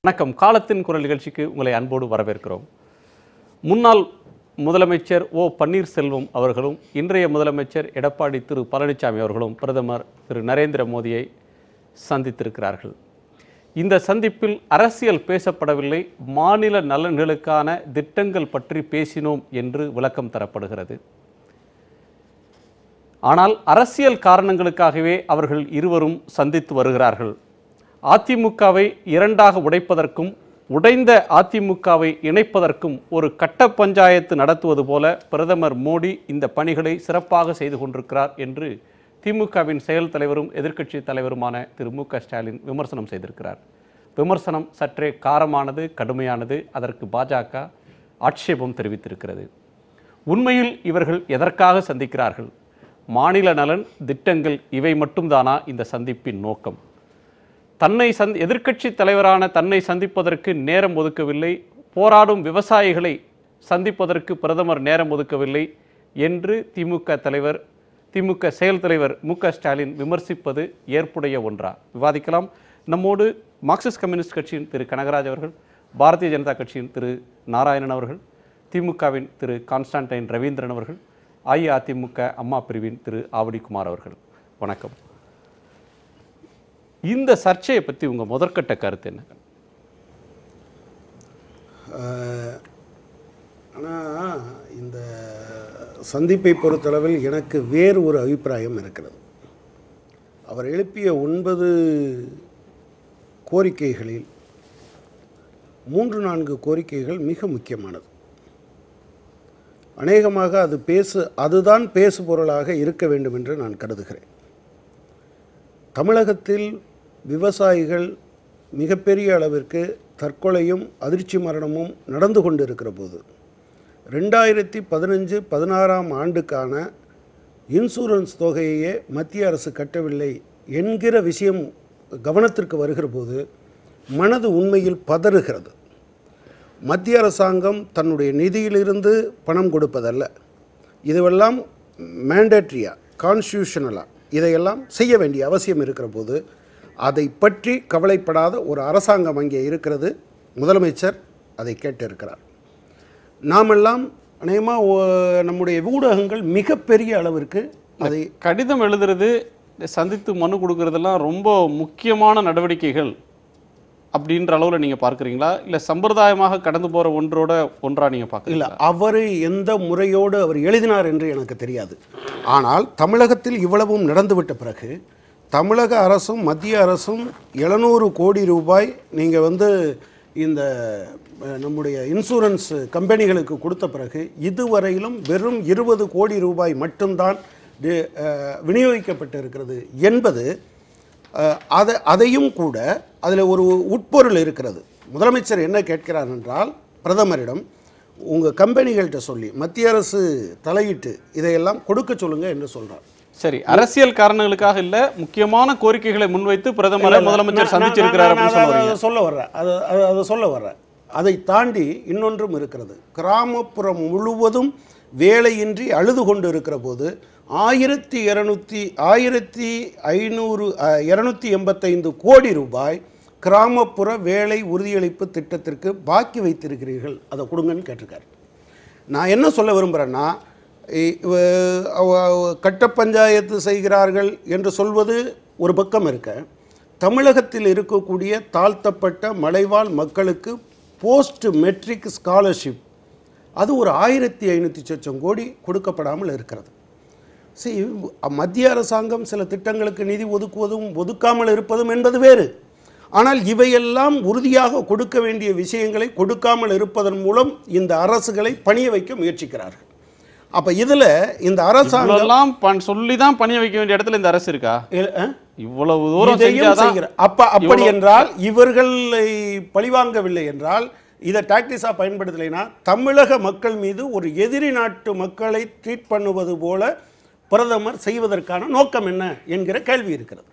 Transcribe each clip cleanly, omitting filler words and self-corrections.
வணக்கம். காலத்தின் குரல் நிகழ்ச்சிக்கு உங்களை அன்போடு வரவேற்கிறோம். முன்னாள் முதலமைச்சர் ஓ பன்னீர்செல்வம் அவர்களும் இன்றைய முதலமைச்சர் எடப்பாடி திரு பழனிசாமி அவர்களும் பிரதமர் திரு நரேந்திர மோடியை சந்தித்திருக்கிறார்கள். இந்த சந்திப்பில் அரசியல் பேசப்படவில்லை, மாநில நலன்களுக்கான திட்டங்கள் பற்றி பேசினோம் என்று விளக்கம் தரப்படுகிறது. ஆனால் அரசியல் காரணங்களுக்காகவே அவர்கள் இருவரும் சந்தித்து வருகிறார்கள். அதிமுகவை இரண்டாக உடைப்பதற்கும் உடைந்த அதிமுகவை இணைப்பதற்கும் ஒரு கட்ட பஞ்சாயத்து நடத்துவது போல பிரதமர் மோடி இந்த பணிகளை சிறப்பாக செய்து கொண்டிருக்கிறார் என்று திமுகவின் செயல் தலைவரும் எதிர்க்கட்சி தலைவருமான திரு மு.க. ஸ்டாலின் விமர்சனம் செய்திருக்கிறார். விமர்சனம் சற்றே காரமானது, கடுமையானது. அதற்கு பாஜக ஆட்சேபம் தெரிவித்திருக்கிறது. உண்மையில் இவர்கள் எதற்காக சந்திக்கிறார்கள்? மாநில நலன், திட்டங்கள் இவை மட்டும்தானா இந்த சந்திப்பின் நோக்கம்? எதிர்க்கட்சி தலைவரான தன்னை சந்திப்பதற்கு நேரம் ஒதுக்கவில்லை, போராடும் விவசாயிகளை சந்திப்பதற்கு பிரதமர் நேரம் ஒதுக்கவில்லை என்று திமுக செயல் தலைவர் மு.க. ஸ்டாலின் விமர்சிப்பது ஏற்புடைய ஒன்றா? விவாதிக்கலாம். நம்மோடு மார்க்சிஸ்ட் கம்யூனிஸ்ட் கட்சியின் திரு கனகராஜ் அவர்கள், பாரதிய ஜனதா கட்சியின் திரு நாராயணன் அவர்கள், திமுகவின் திரு கான்ஸ்டான்டைன் ரவீந்திரன் அவர்கள், அஇஅதிமுக அம்மா பிரிவின் திரு ஆவடிக்குமார் அவர்கள். வணக்கம். இந்த சர்ச்சையை பற்றி உங்கள் முதற்கட்ட கருத்து என்ன? ஆனால் இந்த சந்திப்பை பொறுத்தளவில் எனக்கு வேறு ஒரு அபிப்பிராயம் இருக்கிறது. அவர் எழுப்பிய 9 கோரிக்கைகளில் 3-4 கோரிக்கைகள் மிக முக்கியமானது. அநேகமாக அதுதான் பேசுபொருளாக இருக்க வேண்டும் என்று நான் கருதுகிறேன். தமிழகத்தில் விவசாயிகள் மிகப்பெரிய அளவிற்கு தற்கொலையும் அதிர்ச்சி மரணமும் நடந்து கொண்டிருக்கிற போது 2015-16 ஆண்டுக்கான இன்சூரன்ஸ் தொகையையே மத்திய அரசு கட்டவில்லை என்கிற விஷயம் கவனத்திற்கு வருகிற போது மனது உண்மையில் பதறுகிறது. மத்திய அரசாங்கம் தன்னுடைய நிதியிலிருந்து பணம் கொடுப்பதல்ல, இதுவெல்லாம் மேண்டேட்ரியா, கான்ஸ்டியூஷனலாக இதையெல்லாம் செய்ய வேண்டிய அவசியம் இருக்கிற போது அதை பற்றி கவலைப்படாத ஒரு அரசாங்கம் அங்கே இருக்கிறது. முதலமைச்சர் அதை கேட்டிருக்கிறார். நாமெல்லாம் அநேகமாக நம்முடைய ஊடகங்கள் மிகப்பெரிய அளவிற்கு அதை கடிதம் எழுதுறது, சந்தித்து மனு கொடுக்கறதெல்லாம் ரொம்ப முக்கியமான நடவடிக்கைகள் அப்படின்ற அளவில் நீங்கள் பார்க்குறீங்களா? இல்லை சம்பிரதாயமாக கடந்து போகிற ஒன்றா நீங்கள் பார்க்குறீங்களா? இல்லை, அவர் எந்த முறையோடு அவர் எழுதினார் என்று எனக்கு தெரியாது. ஆனால் தமிழகத்தில் இவ்வளவும் நடந்துவிட்ட பிறகு தமிழக அரசும் மத்திய அரசும் 700 கோடி ரூபாய் நீங்கள் இந்த நம்முடைய இன்சூரன்ஸ் கம்பெனிகளுக்கு கொடுத்த பிறகு இதுவரையிலும் வெறும் 20 கோடி ரூபாய் மட்டும்தான் விநியோகிக்கப்பட்டு இருக்கிறது என்பது அதையும் கூட அதில் ஒரு உட்பொருள் இருக்கிறது. முதலமைச்சர் என்ன கேட்கிறார் என்றால், பிரதமரிடம் உங்கள் கம்பெனிகள்கிட்ட சொல்லி மத்திய அரசு தலையிட்டு இதையெல்லாம் கொடுக்க சொல்லுங்க என்று சொல்கிறார். சரி, அரசியல் காரணங்களுக்காக இல்லை, முக்கியமான கோரிக்கைகளை முன்வைத்து பிரதமரை முதலமைச்சர் சந்திச்சிருக்கிறார் சொல்ல வர்ற அதை தாண்டி இன்னொன்றும் இருக்கிறது. கிராமப்புறம் முழுவதும் வேலையின்றி அழுது கொண்டு இருக்கிற போது 285 கோடி ரூபாய் கிராமப்புற வேலை உறுதியளிப்பு திட்டத்திற்கு பாக்கி வைத்திருக்கிறீர்கள், அதை கொடுங்கன்னு கேட்டிருக்காரு. நான் என்ன சொல்ல விரும்புகிறேன்னா, கட்ட பஞ்சாயத்து செய்கிறார்கள் என்று சொல்வது ஒரு பக்கம் இருக்க, தமிழகத்தில் இருக்கக்கூடிய தாழ்த்தப்பட்ட மலைவாழ் மக்களுக்கு போஸ்ட் மெட்ரிக் ஸ்காலர்ஷிப் அது ஒரு 1500 கோடி கொடுக்கப்படாமல் இருக்கிறது. சரி, மத்திய அரசாங்கம் சில திட்டங்களுக்கு நிதி ஒதுக்குவதும் ஒதுக்காமல் இருப்பதும் என்பது வேறு. ஆனால் இவையெல்லாம் உறுதியாக கொடுக்க வேண்டிய விஷயங்களை கொடுக்காமல் இருப்பதன் மூலம் இந்த அரசுகளை பணிய வைக்க முயற்சிக்கிறார்கள். அப்ப இதுல இந்த அரசாங்கம் சொல்லிதான் பணிய வைக்க வேண்டிய இடத்துல இந்த அரசு இருக்கா? இவ்வளவு தூரம் அப்படி என்றால் இவர்களை பழிவாங்கவில்லை என்றால், இதை டாக்டிஸா பயன்படுத்தலைன்னா தமிழக மக்கள் மீது ஒரு எதிரி நாட்டு மக்களை ட்ரீட் பண்ணுவது போல பிரதமர் செய்வதற்கான நோக்கம் என்ன என்கிற கேள்வி இருக்கிறது.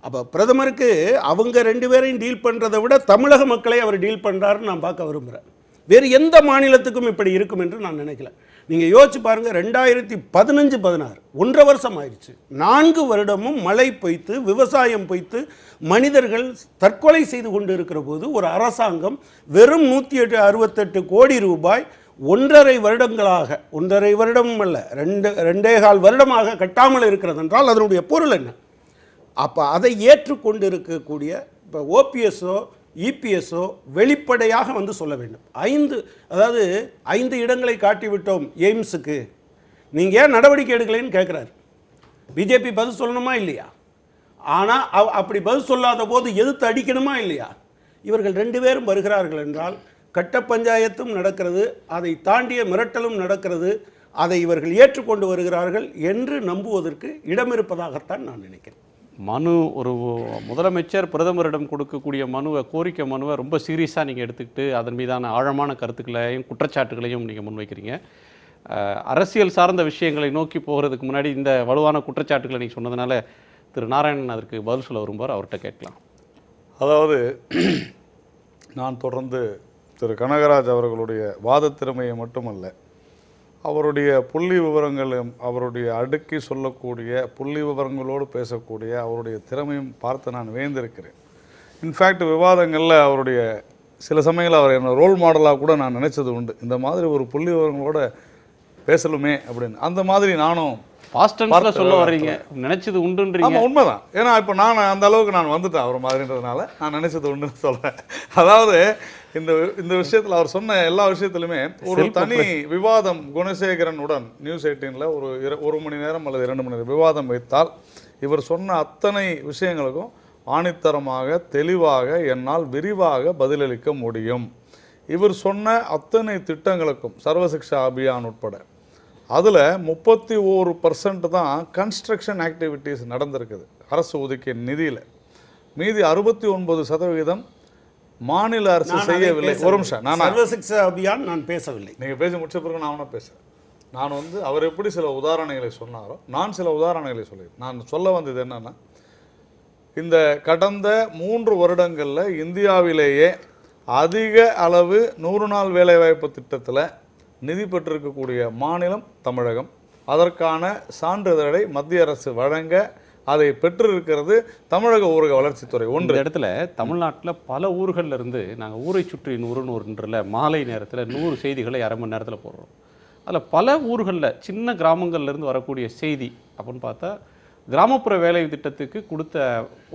அப்போ பிரதமருக்கு அவங்க 2 பேரையும் டீல் பண்ணுறதை விட தமிழக மக்களை அவர் டீல் பண்ணுறாருன்னு நான் பார்க்க விரும்புகிறேன். வேறு எந்த மாநிலத்துக்கும் இப்படி இருக்கும் என்று நான் நினைக்கல. நீங்கள் யோசிச்சு பாருங்கள், 2015-16 1.5 வருஷம் ஆயிடுச்சு. 4 வருடமும் மழை பொய்த்து விவசாயம் பொய்த்து மனிதர்கள் தற்கொலை செய்து கொண்டு இருக்கிற போது ஒரு அரசாங்கம் வெறும் 168 கோடி ரூபாய் 1.5 வருடங்களாக, 1.5 வருடம் அல்ல 2.25 வருடமாக கட்டாமல் இருக்கிறது என்றால் அதனுடைய பொருள் என்ன? அப்போ அதை ஏற்றுக்கொண்டு இருக்கக்கூடிய இப்போ ஓபிஎஸ்ஓ இபிஎஸ்ஓ வெளிப்படையாக வந்து சொல்ல வேண்டும். 5 இடங்களை காட்டிவிட்டோம் எய்ம்ஸுக்கு, நீங்கள் ஏன் நடவடிக்கை எடுக்கலைன்னு கேட்குறாரு. பிஜேபி பதில் சொல்லணுமா இல்லையா? ஆனால் அப்படி பதில் சொல்லாத போது எதிர்த்து அடிக்கணுமா இல்லையா? இவர்கள் 2 பேரும் வருகிறார்கள் என்றால் கட்ட பஞ்சாயத்தும் நடக்கிறது, அதை தாண்டிய மிரட்டலும் நடக்கிறது. அதை இவர்கள் ஏற்றுக்கொண்டு வருகிறார்கள் என்று நம்புவதற்கு இடம் இருப்பதாகத்தான் நான் நினைக்கிறேன். மனு ஒரு முதலமைச்சர் பிரதமரிடம் கொடுக்கக்கூடிய கோரிக்கை மனுவை ரொம்ப சீரியஸாக நீங்கள் எடுத்துக்கிட்டு அதன் மீதான ஆழமான கருத்துக்களையும் குற்றச்சாட்டுகளையும் நீங்கள் முன்வைக்கிறீங்க. அரசியல் சார்ந்த விஷயங்களை நோக்கி போகிறதுக்கு முன்னாடி இந்த வலுவான குற்றச்சாட்டுகளை நீங்கள் சொன்னதுனால திரு நாராயணன் அதற்கு பதில் சொல்ல விரும்புவார், அவர்கிட்ட கேட்கலாம். அதாவது நான் தொடர்ந்து திரு கனகராஜ் அவர்களுடைய வாத திறமையை மட்டுமல்ல, அவருடைய புள்ளி விவரங்களும் அவருடைய அடுக்கி சொல்லக்கூடிய புள்ளி விவரங்களோடு பேசக்கூடிய அவருடைய திறமையும் பார்த்து நான் வியந்திருக்கிறேன். இன்ஃபேக்ட் விவாதங்களில் அவருடைய சில சமயங்களில் அவர் என்ன ரோல் மாடலாக கூட நான் நினைச்சது உண்டு. இந்த மாதிரி ஒரு புள்ளி விவரங்களோட பேசலுமே அப்படின்னு. அந்த மாதிரி நானும் சொல்ல வர்றீங்க, நினைச்சது உண்டுன்றீங்க. ஆமாம், உண்மைதான். ஏன்னா இப்போ நான் அந்த அளவுக்கு நான் வந்துட்டேன் அவர் மாதிரின்றதுனால நான் நினைச்சது உண்டுன்னு சொல்கிறேன். அதாவது இந்த விஷயத்தில் அவர் சொன்ன எல்லா விஷயத்திலுமே ஒரு தனி விவாதம் குணசேகரனுடன் நியூஸ் 18ல் ஒரு 1 மணி நேரம் அல்லது 2 மணி நேரம் விவாதம் வைத்தால் இவர் சொன்ன அத்தனை விஷயங்களுக்கும் ஆணித்தரமாக தெளிவாக என்னால் விரிவாக பதிலளிக்க முடியும். இவர் சொன்ன அத்தனை திட்டங்களுக்கும் சர்வசிக்ஷா அபியான் உட்பட அதில் 31% தான் கன்ஸ்ட்ரக்ஷன் ஆக்டிவிட்டீஸ் நடந்திருக்குது அரசு ஒதுக்கிய நிதியில். மீதி 69% மாநில அரசு செய்யவில்லை. ஒரு நிமிஷம், நான் சர்வசிக்ஷா அபியான் நான் பேசவில்லை. நீங்கள் பேசி முடிச்ச பிறகு நான் பேசுகிறேன். நான் அவர் எப்படி சில உதாரணங்களை சொன்னாரோ நான் சில உதாரணங்களை சொல்லியிருக்கேன். நான் சொல்ல வந்தது என்னன்னா, இந்த கடந்த 3 வருடங்களில் இந்தியாவிலேயே அதிக அளவு 100 நாள் வேலைவாய்ப்பு திட்டத்தில் நிதி பெற்றிருக்கக்கூடிய மாநிலம் தமிழகம். அதற்கான சான்றிதழை மத்திய அரசு வழங்க அதை பெற்றிருக்கிறது தமிழக ஊரக வளர்ச்சித்துறை. ஒன்று இடத்துல தமிழ்நாட்டில் பல ஊர்களில் இருந்து நாங்கள் ஊரை சுற்றி 100 மாலை நேரத்தில் 100 செய்திகளை அரை மணி நேரத்தில் போடுறோம். அதில் பல ஊர்களில் சின்ன கிராமங்கள்லேருந்து வரக்கூடிய செய்தி அப்படின்னு பார்த்தா, கிராமப்புற வேலை திட்டத்துக்கு கொடுத்த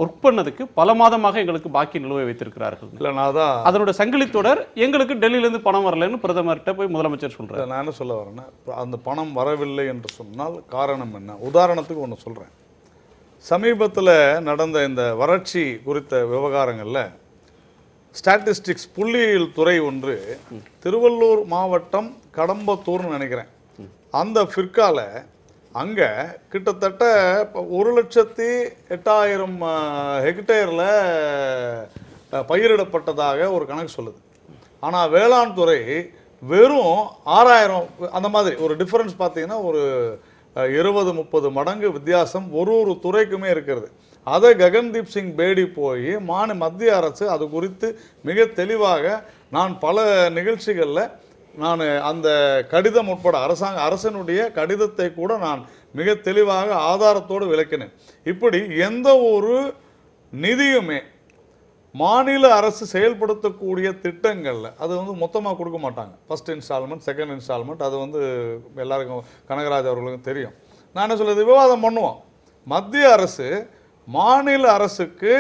ஒர்க் பண்ணதுக்கு பல மாதமாக எங்களுக்கு பாக்கி நிலுவை வைத்திருக்கிறார்கள். இல்லை, நான் தான் அதனோட சங்கிலி தொடர், எங்களுக்கு டெல்லியிலேருந்து பணம் வரலன்னு பிரதமர்கிட்ட போய் முதலமைச்சர் சொல்கிறார். நான் என்ன சொல்ல வரேன்னா, அந்த பணம் வரவில்லை என்று சொன்னால் காரணம் என்ன? உதாரணத்துக்கு ஒன்று சொல்கிறேன். சமீபத்தில் நடந்த இந்த வறட்சி குறித்த விவகாரங்களில் ஸ்டாட்டிஸ்டிக்ஸ் புள்ளியியல் துறை ஒன்று திருவள்ளூர் மாவட்டம் கடம்பத்தூர்னு நினைக்கிறேன், அந்த ஃபிர்கால அங்கே கிட்டத்தட்ட 1,08,000 ஹெக்டேரில் பயிரிடப்பட்டதாக ஒரு கணக்கு சொல்லுது. ஆனால் வேளாண் துறை வெறும் 6,000, அந்த மாதிரி ஒரு டிஃபரன்ஸ் பார்த்தீங்கன்னா ஒரு 20-30 மடங்கு வித்தியாசம் ஒரு துறைக்குமே இருக்கிறது. அதை ககன்தீப் சிங் பேடி போய் மத்திய அரசு அது குறித்து மிக தெளிவாக நான் பல நிகழ்ச்சிகளில் நான் அந்த கடிதம் உட்பட அரசனுடைய கடிதத்தை கூட நான் மிக தெளிவாக ஆதாரத்தோடு விளக்கினேன். இப்படி எந்த ஒரு நிதியுமே மாநில அரசு செயல்படுத்தக்கூடிய திட்டங்களில் அது மொத்தமாக கொடுக்க மாட்டாங்க. ஃபர்ஸ்ட் இன்ஸ்டால்மெண்ட், செகண்ட் இன்ஸ்டால்மெண்ட், அது எல்லாருக்கும் கனகராஜ் அவர்களுக்கும் தெரியும். நான் என்ன சொல்றது, விவாதம் பண்ணுவோம். மத்திய அரசு மாநில அரசுக்கு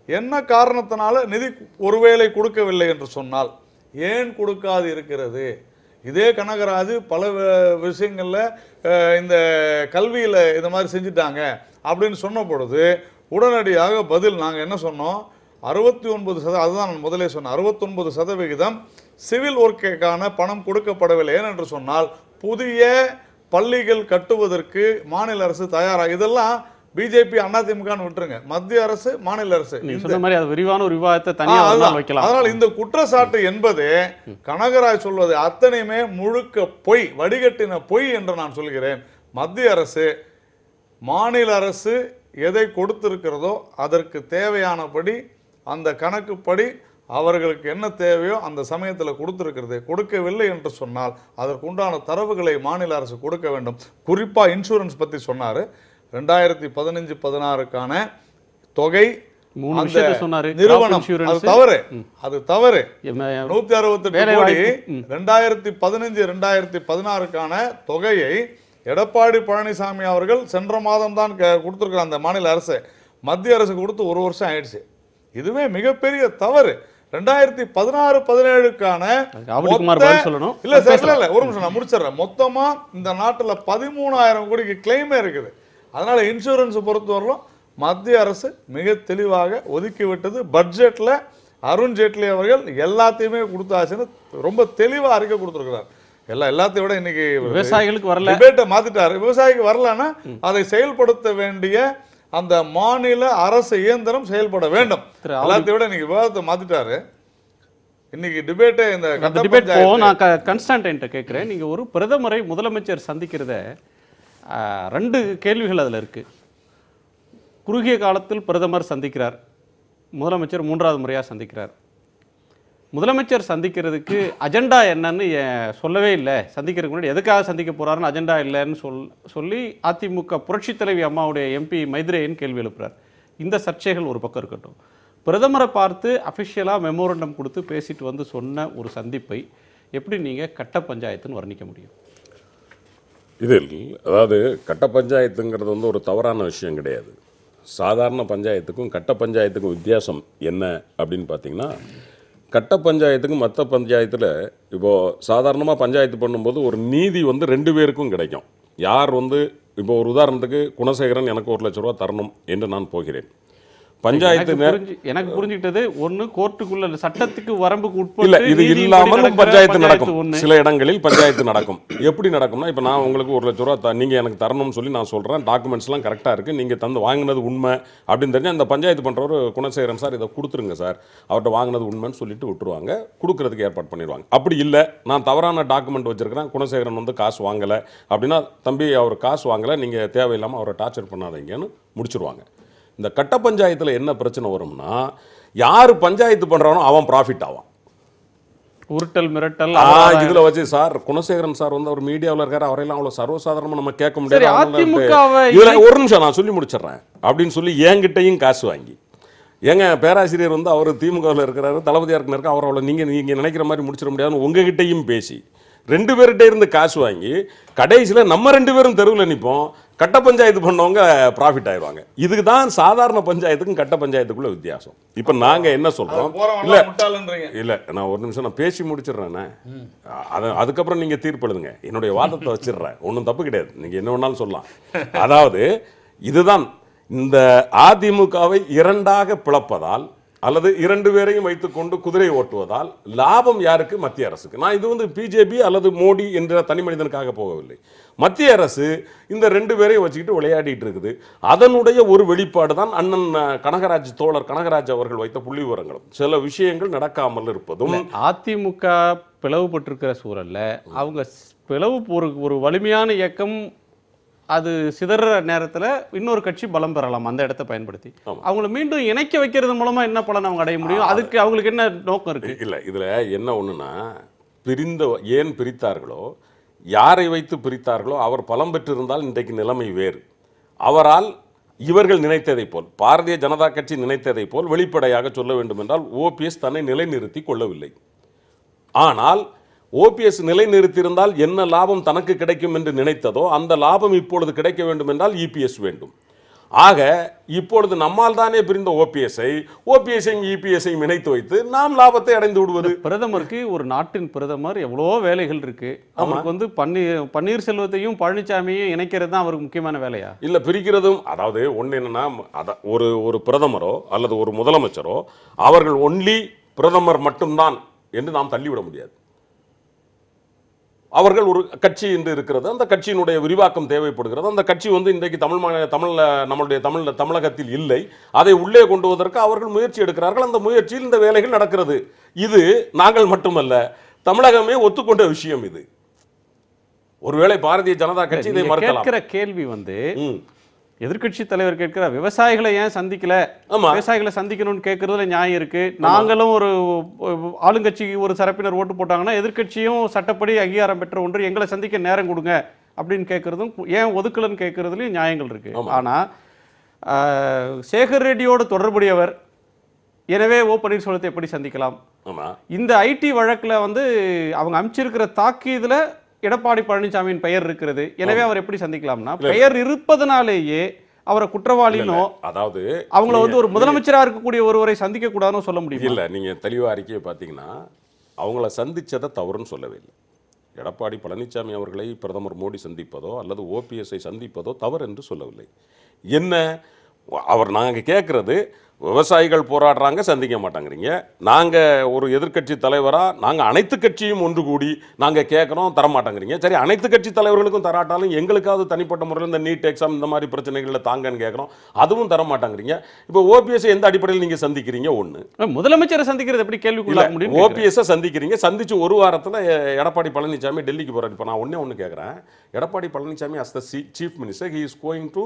என்ன காரணத்தினால நிதி ஒருவேளை கொடுக்கவில்லை என்று சொன்னால் ஏன் கொடுக்காது இருக்கிறது? இதே கனகராஜ் பல விஷயங்களில் இந்த கல்வியில் இந்த மாதிரி செஞ்சுட்டாங்க அப்படின்னு சொன்ன பொழுது உடனடியாக பதில் நாங்கள் என்ன சொன்னோம், 69%, அதுதான் நான் முதலே சொன்னேன், 69% சிவில் ஒர்க்குக்கான பணம் கொடுக்கப்படவில்லை. ஏனென்று சொன்னால் புதிய பள்ளிகள் கட்டுவதற்கு மாநில அரசு தயாராக, இதெல்லாம் பிஜேபி அதிமுக விட்டுருங்க, மத்திய அரசு மாநில அரசு விரிவான ஒரு விவாதத்தை தனியாக வைக்கலாம். அதனால் இந்த குற்றச்சாட்டு என்பது கனகராஜ் சொல்வது அத்தனையுமே முழுக்க பொய், வடிகட்டின பொய் என்று நான் சொல்கிறேன். மத்திய அரசு மாநில அரசு எதை கொடுத்திருக்கிறதோ அதற்கு தேவையானபடி அந்த கணக்குப்படி அவர்களுக்கு என்ன தேவையோ அந்த சமயத்தில் கொடுத்துருக்கிறது. கொடுக்கவில்லை என்று சொன்னால் அதற்குண்டான தரவுகளை மாநில அரசு கொடுக்க வேண்டும். குறிப்பாக இன்சூரன்ஸ் பற்றி சொன்னார். 2015-16க்கான தொகை நிறுவனம் அது தவறு 168 கோடி 2015-2016க்கான தொகையை எடப்பாடி பழனிசாமி அவர்கள் சென்ற மாதம் தான் கொடுத்திருக்கிறார் அந்த மாநில அரசு. மத்திய அரசு கொடுத்து 1 வருஷம் ஆயிடுச்சு. இதுவே மிகப்பெரிய தவறு. 2016-17க்கான இல்ல ஒரு நிமிஷம் நான் முடிச்சிடறேன். மொத்தமா இந்த நாட்டுல 13,000 கோடிக்கு கிளைமே இருக்குது. அதனால இன்சூரன்ஸ் பொறுத்தவரையிலும் மத்திய அரசு மிக தெளிவாக ஒதுக்கிவிட்டது. பட்ஜெட்ல அருண் ஜேட்லி அவர்கள் எல்லாத்தையுமே கொடுத்தாச்சுன்னு ரொம்ப தெளிவா அறிக்கை கொடுத்திருக்கிறார். எல்லாத்தையும் விட இன்னைக்கு விவசாயிகளுக்கு வரல, டிபேட்டை மாத்திட்டாரு. விவசாயிக்கு வரலன்னா அதை செயல்படுத்த வேண்டிய அந்த மாநில அரசு இயந்திரம் செயல்பட வேண்டும். எல்லாத்தையும் விட இன்னைக்கு விவாதத்தை மாத்திட்டாரு. இன்னைக்கு டிபேட்டே இந்த டிபேட் நான் கன்ஸ்டன்ட் கேட்கிறேன். நீங்க ஒரு பிரதமரை முதலமைச்சர் சந்திக்கிறத 2 கேள்விகள் அதுல இருக்கு. குறுகிய காலத்தில் பிரதமர் சந்திக்கிறார், முதலமைச்சர் 3வது முறையாக சந்திக்கிறார். முதலமைச்சர் சந்திக்கிறதுக்கு அஜெண்டா என்னன்னு சொல்லவே இல்லை. சந்திக்கிறதுக்கு முன்னாடி எதுக்காக சந்திக்க போறாருன்னு அஜெண்டா இல்லைன்னு சொல்லி அதிமுக புரட்சித் தலைவி அம்மாவுடைய எம்பி மைத்ரேயன் கேள்வி எழுப்புறார். இந்த சர்ச்சைகள் ஒரு பக்கம் இருக்கட்டும். பிரதமரை பார்த்து அஃபிஷியலாக மெமோரண்டம் கொடுத்து பேசிட்டு வந்து சொன்ன ஒரு சந்திப்பை எப்படி நீங்கள் கட்ட பஞ்சாயத்துன்னு வர்ணிக்க முடியும்? இதில் அதாவது கட்ட பஞ்சாயத்துங்கிறது வந்து ஒரு தவறான விஷயம் கிடையாது. சாதாரண பஞ்சாயத்துக்கும் கட்ட பஞ்சாயத்துக்கும் வித்தியாசம் என்ன அப்படின்னு பார்த்தீங்கன்னா, கட்ட பஞ்சாயத்துக்கும் மற்ற பஞ்சாயத்தில் இப்போது சாதாரணமாக பஞ்சாயத்து பண்ணும்போது ஒரு நீதி வந்து 2 பேருக்கும் கிடைக்கும். யார் வந்து இப்போ ஒரு உதாரணத்துக்கு குணசேகரன் எனக்கு 1 லட்ச ரூபா தரணும் என்று நான் போகிறேன். பஞ்சாயத்து எனக்கு புரிஞ்சுக்கிட்டது ஒன்று கோர்ட்டுக்குள்ள சட்டத்துக்கு வரம்புக்கு இல்ல, இது இல்லாமலும் பஞ்சாயத்து நடக்கும். சில இடங்களில் பஞ்சாயத்து நடக்கும். எப்படி நடக்கும்னா, இப்போ நான் உங்களுக்கு 1 லட்ச ரூபா நீங்க எனக்கு தரணும்னு சொல்லி நான் சொல்றேன், டாக்குமெண்ட்ஸ்லாம் கரெக்டா இருக்கு, நீங்க தந்து வாங்கினது உண்மை அப்படின்னு தெரிஞ்சு அந்த பஞ்சாயத்து பண்றவர் குணசேகரன் சார் இதை கொடுத்துருங்க சார், அவர்கிட்ட வாங்கினது உண்மைன்னு சொல்லிட்டு விட்டுருவாங்க, கொடுக்கறதுக்கு ஏற்பாடு பண்ணிடுவாங்க. அப்படி இல்லை, நான் தவறான டாக்குமெண்ட் வச்சிருக்கிறேன், குணசேகரன் வந்து காசு வாங்கலை அப்படின்னா, தம்பி அவர் காசு வாங்கலை, நீங்க தேவையில்லாமல் அவரை டார்ச்சர் பண்ணாதீங்கன்னு முடிச்சிருவாங்க. இந்த கட்ட பஞ்சாயத்தில் என்ன பிரச்சனை வரும்னா, யார் பஞ்சாயத்து பண்றானோ அவன் ப்ராஃபிட் ஆவான். உருட்டல் மிரட்டல் இதுல வச்சு சார் குணசேகரன் சார் வந்து அவர் மீடியாவில் இருக்காரு, அவரையெல்லாம் அவ்வளவு சர்வசாதாரணமா நம்ம கேட்க முடியாது. இதுல ஒரு நிமிஷம் நான் சொல்லி முடிச்சிடறேன் அப்படின்னு சொல்லி என்கிட்டையும் காசு வாங்கி, ஏங்க பேராசிரியர் வந்து அவர் திமுகவில் இருக்கிறாரு, தளபதியா இருக்க அவர் அவ்வளோ நீங்க நினைக்கிற மாதிரி முடிச்சிட முடியாதுன்னு உங்ககிட்டையும் பேசி 2 பேர்கிட்ட இருந்து காசு வாங்கி கடைசியில் நம்ம 2 பேரும் தெருவில் நிற்போம். கட்ட பஞ்சாயத்து பண்ணவங்க ப்ராஃபிட் ஆயிடுவாங்க. இதுக்கு தான் சாதாரண பஞ்சாயத்துக்கும் கட்ட பஞ்சாயத்துக்குள்ள வித்தியாசம். இப்போ நாங்கள் என்ன சொல்கிறோம், இல்லை நான் ஒரு நிமிஷம் நான் பேசி முடிச்சிடுறேண்ணே, அதுக்கப்புறம் நீங்கள் தீர்ப்பு எழுதுங்க, என்னுடைய வாதத்தை வச்சிடுறேன், ஒன்றும் தப்பு கிடையாது, நீங்கள் என்ன வேணாலும் சொல்லலாம். அதாவது இதுதான் இந்த அதிமுகவை 2ஆக பிளப்பதால் அல்லது 2 பேரையும் வைத்துக்கொண்டு குதிரை ஓட்டுவதால் லாபம் யாருக்கு? மத்திய அரசுக்கு. நான் இது வந்து பிஜேபி அல்லது மோடி என்ற தனி மனிதனுக்காக போகவில்லை. மத்திய அரசு இந்த 2 பேரையும் வச்சுக்கிட்டு விளையாடிட்டு இருக்குது. அதனுடைய ஒரு வெளிப்பாடு தான் அண்ணன் கனகராஜ், தோழர் கனகராஜ் அவர்கள் வைத்த புள்ளி விவரங்களும் சில விஷயங்கள் நடக்காமல் இருப்பதும். அதிமுக பிளவுபட்டிருக்கிற சூழல்ல அவங்க பிளவு ஒரு வலிமையான இயக்கம் அது சிதற நேரத்தில் இன்னொரு கட்சி பலம் பெறலாம். அந்த இடத்தை பயன்படுத்தி அவங்களை மீண்டும் இணைக்க வைக்கிறது மூலமா என்ன பலன் அவங்க அடைய முடியும்? அதுக்கு அவங்களுக்கு என்ன நோக்கம் இருக்கு? இல்லை, இதுல என்ன ஒண்ணுன்னா, ஏன் பிரித்தார்களோ, யாரை வைத்து பிரித்தார்களோ அவர் பலம் பெற்றிருந்தால் இன்றைக்கு நிலைமை வேறு. அவரால் இவர்கள் நினைத்ததை போல், பாரதிய ஜனதா கட்சி நினைத்ததை போல் வெளிப்படையாக சொல்ல வேண்டும் என்றால் ஓபிஎஸ் தன்னை நிலைநிறுத்தி கொள்ளவில்லை. ஆனால் ஓபிஎஸ் நிலைநிறுத்தியிருந்தால் என்ன லாபம் தனக்கு கிடைக்கும் என்று நினைத்ததோ அந்த லாபம் இப்பொழுது கிடைக்க வேண்டும் என்றால் இபிஎஸ் வேண்டும். ஆக இப்பொழுது நம்மால் தானே பிரிந்த ஓபிஎஸ்ஐயும் இபிஎஸ்ஐயும் இணைத்து வைத்து நாம் லாபத்தை அடைந்து விடுவது. பிரதமருக்கு, ஒரு நாட்டின் பிரதமர் எவ்வளோ வேலைகள் இருக்கு, அவருக்கு வந்து பன்னீர்செல்வத்தையும் பழனிசாமியையும் இணைக்கிறது தான் அவருக்கு முக்கியமான வேலையா? இல்ல, பிரிக்கிறதும். அதாவது ஒன்று என்னன்னா, ஒரு பிரதமரோ அல்லது ஒரு முதலமைச்சரோ அவர்கள் ஒன்லி பிரதமர் மட்டும்தான் என்று நாம் தள்ளிவிட முடியாது. அவர்கள் ஒரு கட்சி என்று இருக்கிறது, அந்த கட்சியினுடைய விரிவாக்கம் தேவைப்படுகிறது. அந்த கட்சி வந்து இன்றைக்கு நம்மளுடைய தமிழகத்தில் இல்லை. அதை உள்ளே கொண்டு வருவதற்கு அவர்கள் முயற்சி எடுக்கிறார்கள். அந்த முயற்சியில் இந்த வேலைகள் நடக்கிறது. இது நாங்கள் மட்டுமல்ல, தமிழகமே ஒத்துக்கொண்ட விஷயம். இது ஒருவேளை பாரதிய ஜனதா கட்சி இதை மறுக்கலாம். கேட்கிற கேள்வி வந்து எதிர்க்கட்சி தலைவர் கேட்கிறார், விவசாயிகளை ஏன் சந்திக்கல? ஆமா. விவசாயிகளை சந்திக்கணும்னு கேட்கறதுல நியாயம் இருக்கு. நாங்களும் ஒரு ஆளுங்கட்சிக்கு ஒரு தரப்பினர் ஓட்டு போட்டாங்கன்னா எதிர்க்கட்சியும் சட்டப்படி அங்கீகாரம் பெற்ற ஒன்று, எங்களை சந்திக்க நேரம் கொடுங்க அப்படின்னு கேட்கறதும், ஏன் ஒதுக்கலன்னு கேட்கறதுலயும் நியாயங்கள் இருக்கு. ஆனா சேகர் ரெட்டியோடு தொடர்புடையவர், எனவே ஓ பன்னீர்செல்வத்தை எப்படி சந்திக்கலாம்? இந்த ஐடி வழக்குல வந்து அவங்க அமைச்சிருக்கிற தாக்கீதுல எடப்பாடி பழனிசாமியின் பெயர் இருக்கிறது, எனவே அவர் எப்படி சந்திக்கலாம்னா, பெயர் இருப்பதனாலேயே அவரை குற்றவாளினோ, அதாவது அவங்கள வந்து ஒரு முதலமைச்சராக இருக்கக்கூடிய ஒருவரை சந்திக்க கூடாதுன்னு சொல்ல முடியும் இல்ல. நீங்க தெளிவா அறிக்கையை பார்த்தீங்கன்னா அவங்கள சந்திச்சதை தவறுன்னு சொல்லவே இல்லை. எடப்பாடி பழனிசாமி அவர்களை பிரதமர் மோடி சந்திப்பதோ அல்லது ஓபிஎஸ்ஐ சந்திப்பதோ தவறு என்று சொல்லவில்லை. என்ன அவர் நாங்கள் கேட்குறது, விவசாயிகள் போராடுறாங்க சந்திக்க மாட்டாங்கிறீங்க, நாங்கள் ஒரு எதிர்க்கட்சி தலைவராக நாங்கள் அனைத்து கட்சியும் ஒன்று கூடி நாங்கள் கேட்குறோம் தரமாட்டாங்கிறீங்க. சரி, அனைத்து கட்சி தலைவர்களுக்கும் தராட்டாலும் எங்களுக்காவது தனிப்பட்ட முறையில் இந்த நீட் எக்ஸாம் இந்த மாதிரி பிரச்சனைகளில் தாங்கன்னு கேட்குறோம், அதுவும் தரமாட்டாங்கிறீங்க. இப்போ ஓபிஎஸ் எந்த அடிப்படையில் நீங்கள் சந்திக்கிறீங்க? ஒன்று, முதலமைச்சரை சந்திக்கிறது எப்படி கேள்விக்குள்ளாக முடியும்? ஓபிஎஸ்ஸை சந்திக்கிறீங்க, சந்திச்சு ஒரு வாரத்தில் எடப்பாடி பழனிசாமி டெல்லிக்கு போகிறார். இப்போ நான் ஒன்று கேட்குறேன், Edappadi Palaniswami as the chief minister he is going to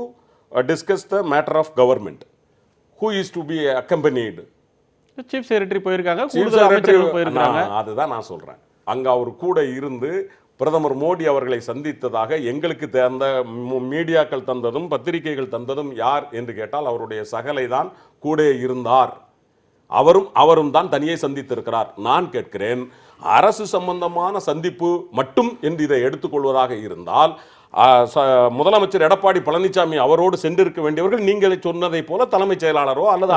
discuss the matter of government. Who is to be accompanied? Chief Secretary போயிருக்காங்க, கூடுதல் அமைச்சர்கள் போயிருக்காங்க. அதுதான் நான் சொல்றேன். அங்க அவர் கூட இருந்து பிரதமர் மோடி அவர்களை சந்தித்ததாக எங்களுக்கு தந்த மீடியாக்கள் தந்ததும் பத்திரிகைகள் தந்ததும் யார் என்று கேட்டால் அவருடைய சகலை தான் கூட இருந்தார். அவரும் தான் தனியே சந்தித்திருக்கிறார். நான் கேட்கிறேன், அரசு சம்பந்தமான சந்திப்பு மட்டும் என்று இதை எடுத்துக்கொள்வதாக இருந்தால் முதலமைச்சர் எடப்பாடி பழனிசாமி அவரோடு சென்றிருக்க வேண்டியவர்கள் நீங்கள் சொன்னதை போல தலைமைச் செயலாளரோ அல்லது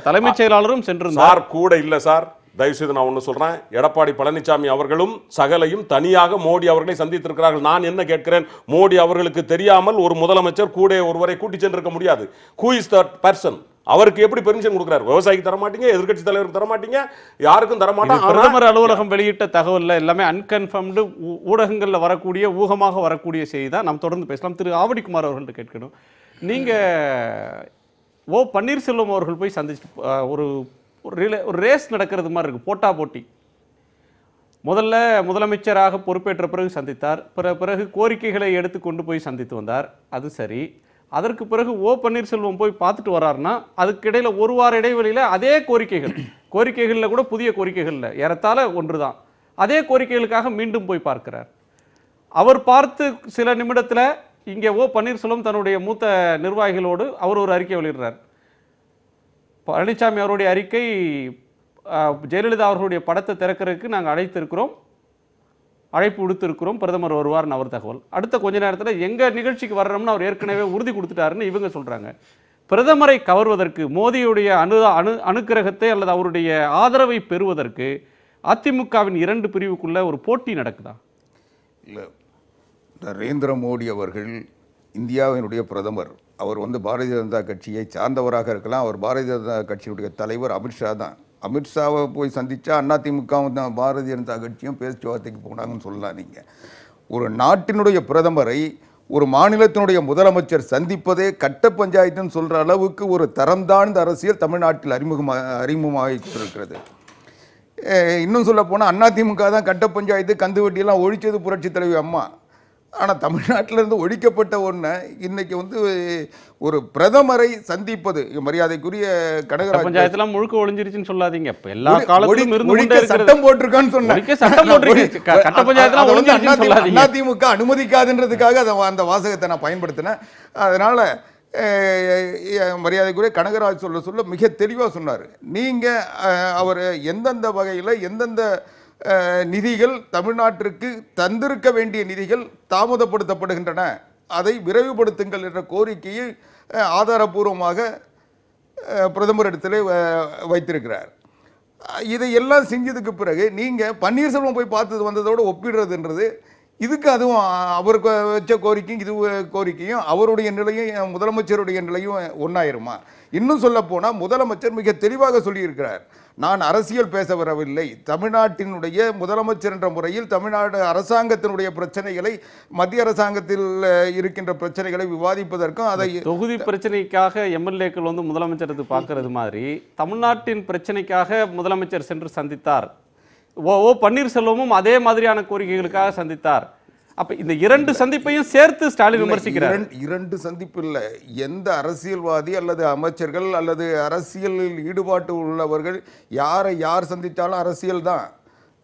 தலைமைச் செயலாளரும் சென்றிருந்தார். கூட இல்ல சார், தயவுசெய்து நான் ஒன்று சொல்றேன், எடப்பாடி பழனிசாமி அவர்களும் சகலையும் தனியாக மோடி அவர்களை சந்தித்திருக்கிறார்கள். நான் என்ன கேட்கிறேன், மோடி அவர்களுக்கு தெரியாமல் ஒரு முதலமைச்சர் கூட ஒருவரை கூட்டி சென்றிருக்க முடியாது. Who is that person? அவருக்கு எப்படி பெர்மிஷன் கொடுக்கிறார்? விவசாயிக்கு தர மாட்டீங்க, எதிர்க்கட்சி தலைவருக்கு தர மாட்டீங்க, யாருக்கும் தர மாட்டாங்க. பிரதமர் அலுவலகம் வெளியிட்ட தகவல் எல்லாமே அன்கன்ஃபர்ம்டு, ஊடகங்களில் வரக்கூடிய ஊகமாக வரக்கூடிய செய்தி தான். நாம் தொடர்ந்து பேசலாம். திரு ஆவடிக்குமார் அவர்கள்ட்ட கேட்கணும், நீங்க ஓ பன்னீர்செல்வம் அவர்கள் போய் சந்திச்சு ஒரு ரேஸ் நடக்கிறது மாதிரி இருக்கு, போட்டா போட்டி. முதல்ல முதலமைச்சராக பொறுப்பேற்ற பிறகு சந்தித்தார், பிறகு கோரிக்கைகளை எடுத்து கொண்டு போய் சந்தித்து வந்தார், அது சரி. அதற்கு பிறகு ஓ பன்னீர்செல்வம் போய் பார்த்துட்டு வர்றாருன்னா அதுக்கு இடையில ஒரு வார இடைவெளியில் அதே கோரிக்கைகளில் கூட புதிய கோரிக்கைகளில் ஏறத்தாழ ஒன்று தான், அதே கோரிக்கைகளுக்காக மீண்டும் போய் பார்க்கிறார். அவர் பார்த்து சில நிமிடத்தில் இங்கே ஓ பன்னீர்செல்வம் தன்னுடைய மூத்த நிர்வாகிகளோடு அவர் ஒரு அறிக்கை வெளியிடுறார். பழனிசாமி அவருடைய அறிக்கை, ஜெயலலிதா அவர்களுடைய படத்தை திறக்கிறதுக்கு நாங்கள் அழைப்பு விடுத்திருக்கிறோம், பிரதமர் வருவார்னு அவர் தகவல். அடுத்த கொஞ்ச நேரத்தில் எங்கள் நிகழ்ச்சிக்கு வர்றோம்னு அவர் ஏற்கனவே உறுதி கொடுத்துட்டாருன்னு இவங்க சொல்கிறாங்க. பிரதமரை கவர்வதற்கு, மோடியுடைய அனுக்கிரகத்தை அல்லது அவருடைய ஆதரவை பெறுவதற்கு அதிமுகவின் 2 பிரிவுக்குள்ள ஒரு போட்டி நடக்குதா? இல்லை, நரேந்திர மோடி அவர்கள் இந்தியாவினுடைய பிரதமர். அவர் பாரதிய ஜனதா கட்சியை சார்ந்தவராக இருக்கலாம், அவர் பாரதிய ஜனதா கட்சியுடைய தலைவர் அமித்ஷா தான். அமித்ஷாவை போய் சந்தித்தா அதிமுகவும் தான் பாரதிய ஜனதா கட்சியும் பேச்சுவார்த்தைக்கு போனாங்கன்னு சொல்லலாம். நீங்கள் ஒரு நாட்டினுடைய பிரதமரை ஒரு மாநிலத்தினுடைய முதலமைச்சர் சந்திப்பதே கட்ட பஞ்சாயத்துன்னு சொல்கிற அளவுக்கு ஒரு தரம் தாழ்ந்த அரசியல் தமிழ்நாட்டில் அறிமுகமாகி கொண்டிருக்கிறது. இன்னும் சொல்ல போனால் அதிமுக தான் கட்ட பஞ்சாயத்து கந்து வட்டியெல்லாம் ஒழிச்சது புரட்சி தலைவி அம்மா. ஆனால் தமிழ்நாட்டிலிருந்து ஒழிக்கப்பட்ட ஒன்று இன்னைக்கு ஒரு பிரதமரை சந்திப்பது மரியாதைக்குரிய கனகராஜ் பஞ்சாயத்துலாம் முழுக்க ஒழிஞ்சிருச்சுன்னு சொல்லாதீங்க. எல்லா காலத்திலும் இருந்து சட்டம் போட்டிருக்கான்னு சொன்னேன். அதிமுக அனுமதிக்காதுன்றதுக்காக அந்த வாசகத்தை நான் பயன்படுத்தினேன். அதனால மரியாதைக்குரிய கனகராஜ் சொல்ல மிக தெளிவாக சொன்னார். நீங்கள் அவர் எந்தெந்த வகையில் எந்தெந்த நிதிகள் தமிழ்நாட்டிற்கு தந்திருக்க வேண்டிய நிதிகள் தாமதப்படுத்தப்படுகின்றன, அதை விரைவுபடுத்துங்கள் என்ற கோரிக்கையை ஆதாரபூர்வமாக பிரதமரிடத்தில் வைத்திருக்கிறார். இதையெல்லாம் செஞ்சதுக்கு பிறகு நீங்கள் பன்னீர்செல்வம் போய் பார்த்தது வந்ததோடு ஒப்பிடுறதுன்றது, இதுக்கு அதுவும் அவருக்கு வச்ச கோரிக்கையும் இது கோரிக்கையும் அவருடைய நிலையும் முதலமைச்சருடைய நிலையும் ஒன்றாயிருமா? இன்னும் சொல்ல போனால் முதலமைச்சர் மிக தெளிவாக சொல்லியிருக்கிறார், நான் அரசியல் பேச வரவில்லை, தமிழ்நாட்டினுடைய முதலமைச்சர் என்ற முறையில் தமிழ்நாடு அரசாங்கத்தினுடைய பிரச்சனைகளை, மத்திய அரசாங்கத்தில் இருக்கின்ற பிரச்சனைகளை விவாதிப்பதற்கும் அதை தொகுதி பிரச்சனைக்காக எம்எல்ஏக்கள் முதலமைச்சருக்கு பார்க்கறது மாதிரி தமிழ்நாட்டின் பிரச்சனைக்காக முதலமைச்சர் சென்று சந்தித்தார். ஓ பன்னீர்செல்வமும் அதே மாதிரியான கோரிக்கைகளுக்காக சந்தித்தார். அப்ப இந்த இரண்டு சந்திப்பையும் சேர்த்து ஸ்டாலின் விமர்சிக்கிறார். இரண்டு சந்திப்பு இல்லை, எந்த அரசியல்வாதி அல்லது அமைச்சர்கள் அல்லது அரசியலில் ஈடுபாட்டு உள்ளவர்கள் யார் சந்தித்தாலும் அரசியல் தான்.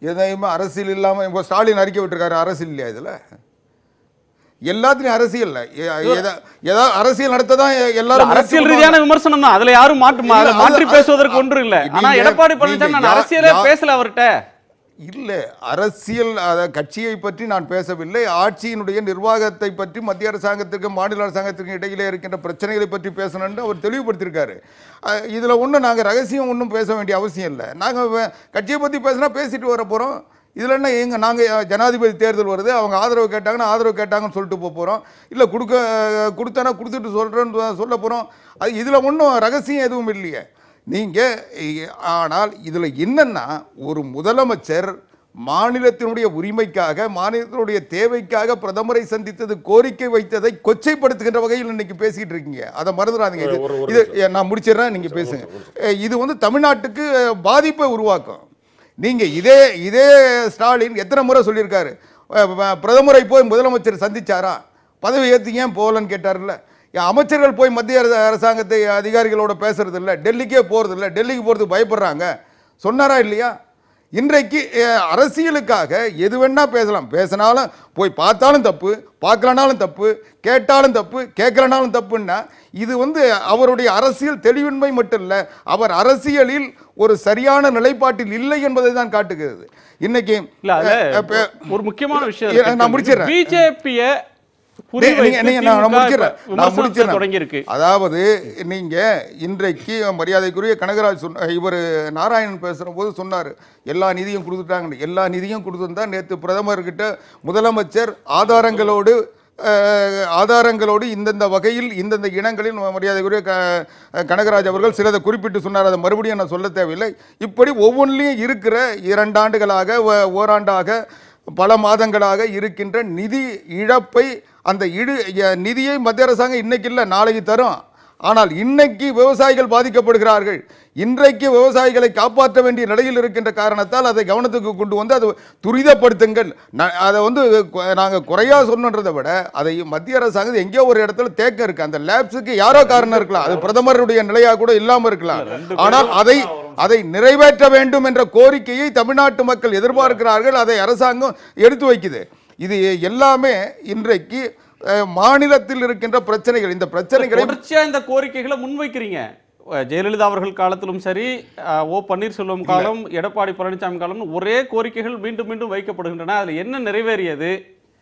எதையுமே அரசியல் இல்லாமல் இப்போ ஸ்டாலின் அறிக்கை விட்டுருக்காரு, அரசியல் இல்லையா இதில்? எல்லாத்துலயும் அரசியல் ஏதாவது அரசியல் நடத்ததான் எல்லாரும் அரசியல் ரீதியான விமர்சனம் தான், அதுல யாரும் மாற்றி பேசுவதற்கு ஒன்று இல்லை. ஆனா எடப்பாடி பழனிசாமி நான் அரசியலே பேசல அவர்கிட்ட. இல்லை, அரசியல் கட்சியை பற்றி நான் பேசவில்லை, ஆட்சியினுடைய நிர்வாகத்தை பற்றி மத்திய அரசாங்கத்திற்கும் மாநில அரசாங்கத்திற்கும் இடையிலே இருக்கின்ற பிரச்சனைகளை பற்றி பேசணும்னு அவர் தெளிவுபடுத்தியிருக்காரு. இதில் ஒன்றும் நாங்கள் ரகசியம் ஒன்றும் பேச வேண்டிய அவசியம் இல்லை. நாங்கள் கட்சியை பற்றி பேசினா பேசிட்டு வர போகிறோம். இதில் என்ன நாங்கள் ஜனாதிபதி தேர்தல் வருது, அவங்க ஆதரவு கேட்டாங்கன்னா ஆதரவு கேட்டாங்கன்னு சொல்லிட்டு போகிறோம், இல்லை கொடுத்தானா கொடுத்துட்டு சொல்கிறேன்னு சொல்ல போகிறோம். அது இதில் ஒன்றும் ரகசியம் எதுவும் இல்லையே நீங்கள். ஆனால் இதில் என்னன்னா, ஒரு முதலமைச்சர் மாநிலத்தினுடைய உரிமைக்காக மாநிலத்தினுடைய தேவைக்காக பிரதமரை சந்தித்தது கோரிக்கை வைத்ததை கொச்சைப்படுத்துகின்ற வகையில் இன்னைக்கு பேசிக்கிட்டு இருக்கீங்க. அதை மறந்துடாதீங்க. இது நான் முடிச்சிடறேன், நீங்கள் பேசுங்க. இது தமிழ்நாட்டுக்கு பாதிப்பை உருவாக்கும். நீங்கள் இதே ஸ்டாலின் எத்தனை முறை சொல்லியிருக்காரு, பிரதமரை போய் முதலமைச்சர் சந்திச்சாரா, பதவி ஏற்று ஏன் போகலன்னு கேட்டார்ல. அமைச்சர்கள் போய் மத்திய அரசாங்கத்தை அதிகாரிகளோட பேசுறது இல்லை, டெல்லிக்கே போகிறது இல்லை, டெல்லிக்கு போகிறதுக்கு பயப்படுறாங்க சொன்னாரா இல்லையா? இன்றைக்கு அரசியலுக்காக எது வேணா பேசலாம், பேசினாலும் போய் பார்த்தாலும் தப்பு, பார்க்கலனாலும் தப்பு, கேட்டாலும் தப்பு, கேட்கலனாலும் தப்புன்னா இது அவருடைய அரசியல் தெளிவின்மை மட்டும் இல்லை, அவர் அரசியலில் ஒரு சரியான நிலைப்பாட்டில் இல்லை என்பதை தான் காட்டுகிறது. இன்னைக்கு ஒரு முக்கியமான விஷயம் நான் முடிச்சிடறேன். பிஜேபியை அதாவது நீங்க இன்றைக்கு மரியாதைக்குரிய கனகராஜ் இவர் நாராயணன் பேசுற போது சொன்னார், எல்லா நிதியும் கொடுத்துட்டாங்க. எல்லா நிதியும் கொடுத்துருந்தா நேற்று பிரதமர்கிட்ட முதலமைச்சர் ஆதாரங்களோடு இந்தந்த வகையில் இந்தந்த இனங்களின் மரியாதைக்குரிய கனகராஜ் அவர்கள் சிலதை குறிப்பிட்டு சொன்னார். அதை மறுபடியும் நான் சொல்ல தேவையில்லை. இப்படி ஒவ்வொன்றிலையும் இருக்கிற 2 ஆண்டுகளாக ஓராண்டாக பல மாதங்களாக இருக்கின்ற நிதி இழப்பை, அந்த நிதியை மத்திய அரசாங்கம் இன்னைக்கு இல்லை நாளைக்கு தரும். ஆனால் இன்னைக்கு விவசாயிகள் பாதிக்கப்படுகிறார்கள். இன்றைக்கு விவசாயிகளை காப்பாற்ற வேண்டிய நிலையில் இருக்கின்ற காரணத்தால் அதை கவனத்துக்கு கொண்டு வந்து அதை துரிதப்படுத்துங்கள். அதை நாங்கள் குறையா சொன்னதை விட அதை மத்திய அரசாங்கம் எங்கேயோ ஒரு இடத்துல தேக்கம் இருக்கு. அந்த லேப்ஸுக்கு யாரோ காரணம் இருக்கலாம், அது பிரதமருடைய நிலையாக கூட இல்லாமல் இருக்கலாம். ஆனால் அதை நிறைவேற்ற வேண்டும் என்ற கோரிக்கையை தமிழ்நாட்டு மக்கள் எதிர்பார்க்கிறார்கள். அதை அரசாங்கம் எடுத்து வைக்குது. இது எல்லாமே இன்றைக்கு மாநிலத்தில் இருக்கின்ற பிரச்சனைகள். இந்த பிரச்சனைகளை தொடர்ச்சியா இந்த கோரிக்கைகளை முன்வைக்கிறீங்க. ஜெயலலிதா அவர்கள் காலத்திலும் சரி, ஓ பன்னீர்செல்வம் காலம், எடப்பாடி பழனிசாமி காலம் ஒரே கோரிக்கைகள் மீண்டும் மீண்டும் வைக்கப்படுகின்றன. அதுல என்ன நிறைவேறியது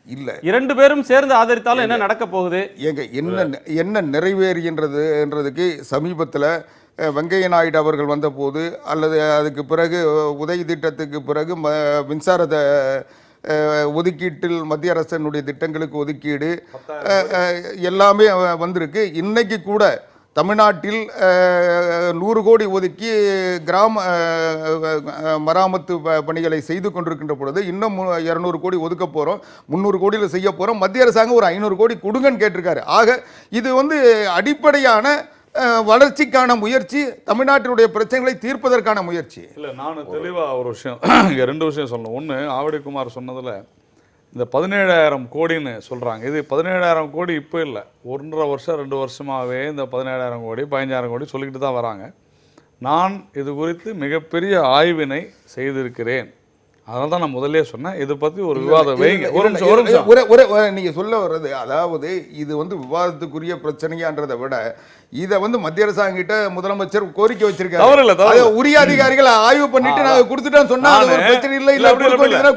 இல்ல? 2 பேரும் சேர்ந்து ஆதரித்தாலும் என்ன நடக்க போகுது? என்ன நிறைவேறுகின்றதுக்கு சமீபத்தில் வெங்கையா நாயுடு அவர்கள் வந்தபோது அல்லது அதுக்கு பிறகு உதவி திட்டத்துக்கு பிறகு மின்சாரத்தை ஒதுக்கீட்டில் மத்திய அரசினுடைய திட்டங்களுக்கு ஒதுக்கீடு எல்லாமே வந்திருக்கு. இன்னைக்கு கூட தமிழ்நாட்டில் 100 கோடி ஒதுக்கி கிராம மராமத்து பணிகளை செய்து கொண்டிருக்கின்ற பொழுது இன்னும் 200 கோடி ஒதுக்க போகிறோம், 300 கோடியில் செய்ய போகிறோம். மத்திய அரசாங்கம் ஒரு 500 கோடி கொடுங்கன்னு கேட்டிருக்காரு. ஆக இது அடிப்படையான வளர்ச்சிக்கான முயற்சி, தமிழ்நாட்டினுடைய பிரச்சனைகளை தீர்ப்பதற்கான முயற்சி இல்லை. நான் தெளிவாக ஒரு விஷயம், இங்கே 2 விஷயம் சொல்லணும். ஒன்று, ஆவடிக்குமார் சொன்னதில் இந்த 17,000 கோடின்னு சொல்கிறாங்க. இது 17,000 கோடி இப்போ இல்லை, 1.5 வருஷம் 2 வருஷமாகவே இந்த 17,000 கோடி 15,000 கோடி சொல்லிக்கிட்டு தான் வராங்க. நான் இது குறித்து மிகப்பெரிய ஆய்வினை செய்திருக்கிறேன். அதனால தான் நான் முதல்ல சொன்னேன், இதை பற்றி ஒரு விவாதம் வைங்க. நீங்கள் சொல்ல வர்றது, அதாவது இது விவாதத்துக்குரிய பிரச்சனையான்றதை விட இதை மத்திய அரசாங்கம் கிட்ட முதலமைச்சர் கோரிக்கை வச்சிருக்காரு. உரிய அதிகாரிகள் ஆய்வு பண்ணிட்டு நாங்க கொடுத்துட்டோம் சொன்னா பிரச்சனை இல்லை, இல்ல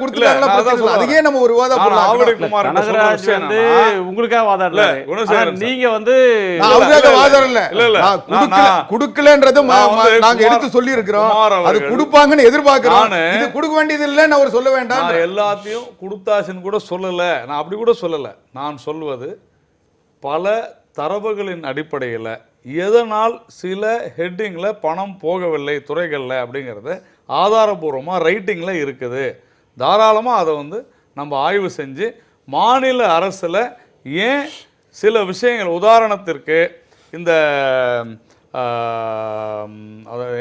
கொடுத்துட்டாங்க. அதுக்கே நம்ம ஒரு விவாதம் உங்களுக்காக வாதாடல, நீங்க வாதம் இல்ல, கொடுக்கலன்றது நாங்க எடுத்து சொல்லி இருக்கிறோம். அது கொடுப்பாங்கன்னு எதிர்பார்க்கிறோம். இது கொடுக்க வேண்டியது இல்லைன்னு அவர் சொல்ல வேண்டாம். எல்லாத்தையும் கொடுத்தாச்சுன்னு கூட சொல்லல, நான் அப்படி கூட சொல்லல. நான் சொல்வது பல தரவுகளின் அடிப்படையில் எதனால் சில ஹெட்டிங்கில் பணம் போகவில்லை துறைகளில் அப்படிங்கிறது ஆதாரபூர்வமாக ரைட்டிங்கில் இருக்குது. தாராளமாக அதை நம்ம ஆய்வு செஞ்சு மாநில அரசில் ஏன் சில விஷயங்கள், உதாரணத்திற்கு இந்த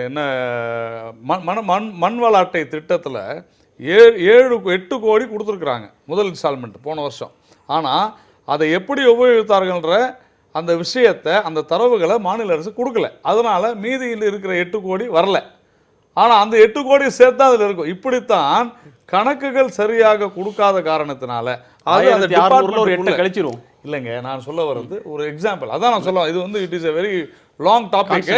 என்ன மண் வள அட்டை திட்டத்தில் 8 கோடி கொடுத்துருக்குறாங்க முதல் இன்ஸ்டால்மெண்ட் போன வருஷம். ஆனால் அதை எப்படி உபயோகித்தார்கள்ன்ற அந்த விஷயத்தை, அந்த தரவுகளை மாநில அரசு கொடுக்கல. அதனால் மீதியில் இருக்கிற 8 கோடி வரல. ஆனால் அந்த 8 கோடி சேர்த்தா அதில் இருக்கும். இப்படித்தான் கணக்குகள் சரியாக கொடுக்காத காரணத்தினால அது அந்த டிபார்ட்மெண்ட் கழிச்சிரும். இல்லைங்க, நான் சொல்ல வர்றது ஒரு எக்ஸாம்பிள். அதான் நான் சொல்லுவேன். இது வந்து it is a very long topic.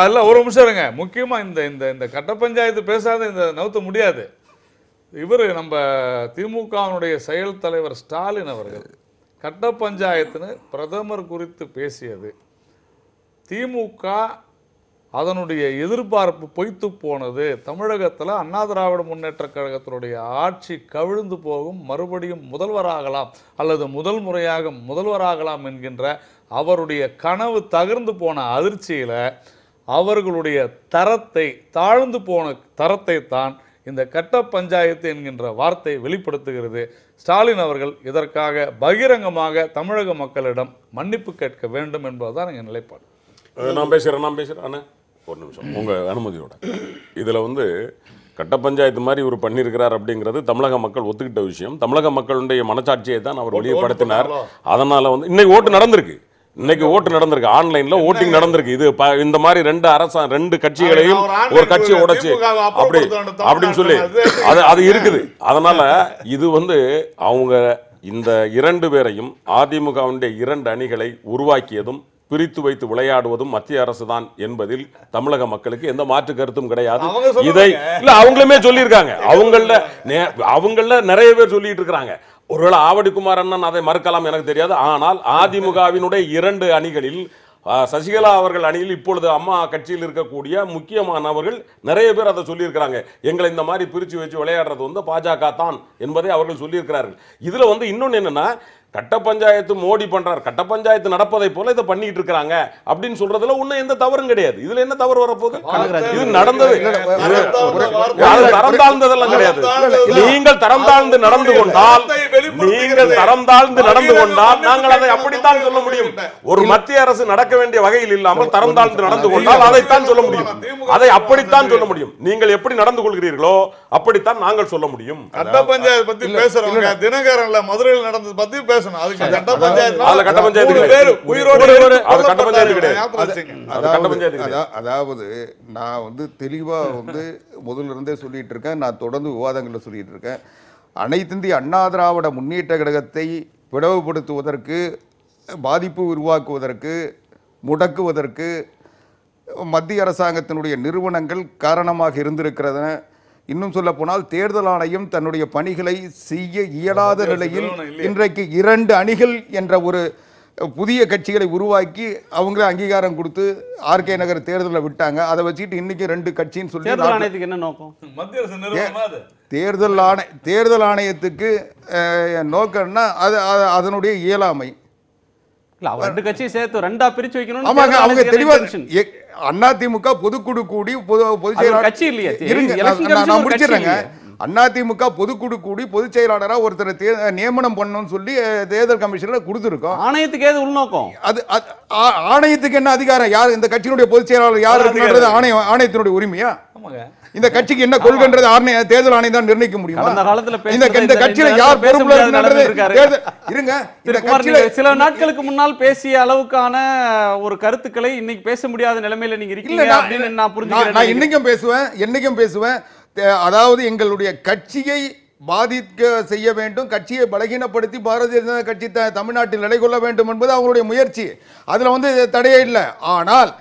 அதில் ஒரு நிமிஷம் இருங்க. முக்கியமாக இந்த கட்ட பஞ்சாயத்து பேசாத இந்த நவுத்த முடியாது. இவர் நம்ம திமுகவினுடைய செயல் தலைவர் ஸ்டாலின் அவர்கள் கட்ட பஞ்சாயத்துன்னு பிரதமர் குறித்து பேசியது திமுக அதனுடைய எதிர்பார்ப்பு பொய்த்து போனது. தமிழகத்தில் அண்ணா திராவிட முன்னேற்ற கழகத்தினுடைய ஆட்சி கவிழ்ந்து போகும், மறுபடியும் முதல்வராகலாம் அல்லது முதல் முறையாக முதல்வராகலாம் என்கின்ற அவருடைய கனவு தகர்ந்து போன அதிர்ச்சியில் அவர்களுடைய தரத்தை, தாழ்ந்து போன தரத்தை தான் இந்த கட்ட பஞ்சாயத்து என்கின்ற வார்த்தை வெளிப்படுத்துகிறது. ஸ்டாலின் அவர்கள் இதற்காக பகிரங்கமாக தமிழக மக்களிடம் மன்னிப்பு கேட்க வேண்டும் என்பதுதான் எங்கள் நிலைப்பாடு. நான் பேசுகிறேன் அண்ணா, ஒரு நிமிஷம் உங்கள் அனுமதியோட. இதில் வந்து கட்ட பஞ்சாயத்து மாதிரி இவர் பண்ணியிருக்கிறார் அப்படிங்கிறது தமிழக மக்கள் ஒத்துக்கிட்ட விஷயம். தமிழக மக்களுடைய மனச்சாட்சியை தான் அவர் வெளிப்படுத்தினார். அதனால் வந்து இன்னைக்கு ஓட்டு நடந்திருக்கு. ஆன்லைன்ல ஓட்டிங் நடந்திருக்கு. இது இந்த மாதிரி ரெண்டு கட்சிகளையும் ஒரு கட்சியை உடைச்சு அப்படின்னு சொல்லி அது இருக்குது. அதனால இது வந்து அவங்க இந்த 2 பேரையும் அதிமுகவினுடைய 2 அணிகளை உருவாக்கியதும் பிரித்து வைத்து விளையாடுவதும் மத்திய அரசு தான் என்பதில் தமிழக மக்களுக்கு எந்த மாற்று கருத்தும் கிடையாது. இதை இல்ல அவங்களுமே சொல்லியிருக்காங்க. அவங்கள நிறைய பேர் சொல்லிட்டு இருக்கிறாங்க. ஒருவேளை ஆவடிக்குமார் அண்ணன் அதை மறுக்கலாம், எனக்கு தெரியாது. ஆனால் அதிமுகவினுடைய 2 அணிகளில் சசிகலா அவர்கள் அணியில் இப்பொழுது அம்மா கட்சியில் இருக்கக்கூடிய முக்கியமானவர்கள் நிறைய பேர் அதை சொல்லியிருக்கிறாங்க. எங்களை இந்த மாதிரி பிரித்து வச்சு விளையாடுறது வந்து பாஜக தான் என்பதை அவர்கள் சொல்லியிருக்கிறார்கள். இதுல வந்து இன்னொன்னு என்னன்னா, கட்ட பஞ்சாயத்து மோடி பண்றார், கட்ட பஞ்சாயத்து நடப்பதை போல இதை பண்ணிட்டு இருக்காங்க அப்படின்னு சொல்றதுல ஒன்னும் எந்த தவறும் கிடையாது. இதுல என்ன தவறு வரப்போகுது? இது நடந்தது. தரம் தாழ்ந்ததெல்லாம் கிடையாது. நீங்கள் தரம் தாழ்ந்து நடந்து கொண்டால் நாங்கள் அதை அப்படித்தான் சொல்ல முடியும். ஒரு மத்திய அரசு நடக்க வேண்டிய வகையில் இல்லாமல் தரம் தாழ்ந்து நடந்து கொண்டால் அதைத்தான் சொல்ல முடியும். அதை அப்படித்தான் சொல்ல முடியும். நீங்கள் எப்படி நடந்து கொள்கிறீர்களோ அப்படித்தான் நாங்கள் சொல்ல முடியும். கட்ட பஞ்சாயத்து பத்தி பேசுறவங்க தினகரன்ல மதுரையில் நடந்தது பத்தி பேசணும். அதாவது நான் வந்து தெளிவா வந்து முதல்ல இருந்தே சொல்லிட்டு இருக்கேன், நான் தொடர்ந்து விவாதங்கள்ல சொல்லிட்டு இருக்கேன். அனைத்திந்திய அண்ணா திராவிட முன்னேற்ற கழகத்தை பிளவுபடுத்துவதற்கு, பாதிப்பு உருவாக்குவதற்கு, முடக்குவதற்கு மத்திய அரசாங்கத்தினுடைய நிறுவனங்கள் காரணமாக இருந்திருக்கிறத, இன்னும் சொல்ல போனால் தேர்தல் ஆணையம் தன்னுடைய பணிகளை செய்ய இயலாத நிலையில் இன்றைக்கு 2 அணிகள் என்ற ஒரு புதிய கட்சிகளை உருவாக்கி அவங்களே அங்கீகாரம் கொடுத்து ஆர்கே நகர் தேர்தலில் விட்டாங்க. அதை வச்சுட்டு இன்னைக்கு 2 கட்சின்னு சொல்லி என்ன நோக்கம்? தேர்தல் ஆணையத்துக்கு நோக்கம்னா அது அதனுடைய இயலாமை. ரெண்டு கட்சியை சேர்த்து 2ஆ பிரிச்சு வைக்கணும். ஆமாங்க, அவங்க தெளிவா அதிமுக பொதுக்குழு கூடி பொதுச் செயலாளர் கட்சி இல்லையா? நான் முடிச்சிடுறேங்க. அதிமுக பொதுக்குழு கூடி பொதுச் செயலாளரா ஒருத்தர் நியமனம் பண்ணணும்னு சொல்லி தேர்தல் கமிஷன்ல கொடுத்துருக்கோம். ஆணையத்துக்கு ஏது உள்நோக்கம்? அது ஆணையத்துக்கு என்ன அதிகாரம்? யார் இந்த கட்சியினுடைய பொதுச் செயலாளர் யார் இருக்குன்றது ஆணையத்தினுடைய உரிமையா? இந்த கட்சிக்கு என்ன கொள்கைன்றது தேர்தல் ஆணையம் தான் நிர்ணயிக்க முடியுமா? இந்த கட்சியில யார் பொறுப்புல இருங்க. சில நாட்களுக்கு முன்னால் பேசிய அளவுக்கான ஒரு கருத்துக்களை இன்னைக்கு பேச முடியாத நிலைமையில நீங்க இருக்கீங்க அப்படின்னு நான் புரிஞ்சுக்கிறேன். நான் என்னைக்கும் பேசுவேன். அதாவது எங்களுடைய கட்சியை பாதிக்க செய்ய வேண்டும், கட்சியை பலகீனப்படுத்தி பாரதிய ஜனதா கட்சி தமிழ்நாட்டில் நிலை கொள்ள வேண்டும் என்பது அவங்களுடைய முயற்சி. அதுல வந்து தடையே இல்லை. ஆனால்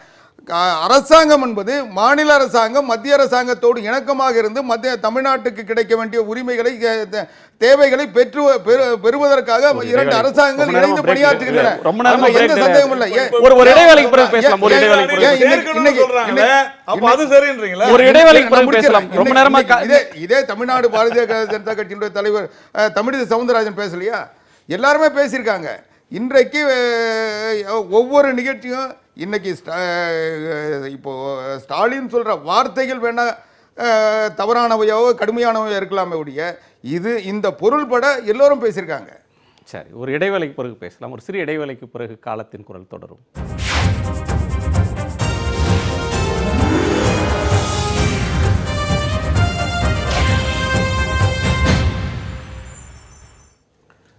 அரசாங்கம் என்பது மாநில அரசாங்கம் மத்திய அரசாங்கத்தோடு இணக்கமாக இருந்து தமிழ்நாட்டுக்கு கிடைக்க வேண்டிய உரிமைகளை, தேவைகளை பெறுவதற்காக 2 அரசாங்கங்கள் இணைந்து பணியாற்றுகின்றன. எந்த சந்தேகமும் இல்லை. ஒரு இடைவேளைக்கு பிறகு பேசலாம். இதே தமிழ்நாடு பாரதிய ஜனதா கட்சியினுடைய தலைவர் தமிழிசை சவுந்தரராஜன் பேசலையா? எல்லாருமே பேசியிருக்காங்க. இன்றைக்கு ஒவ்வொரு நிகழ்ச்சியும் இன்னைக்கு இப்போ ஸ்டாலின் சொல்ற வார்த்தைகள் வேணா தவறானவையோ கடுமையானவையோ இருக்கலாமே ஒழிய இந்த பொருள்பட எல்லோரும் பேசியிருக்காங்க. சரி, ஒரு இடைவேளைக்கு பிறகு பேசலாம். ஒரு சிறிய இடைவேளைக்கு பிறகு காலத்தின் குரல் தொடரும்.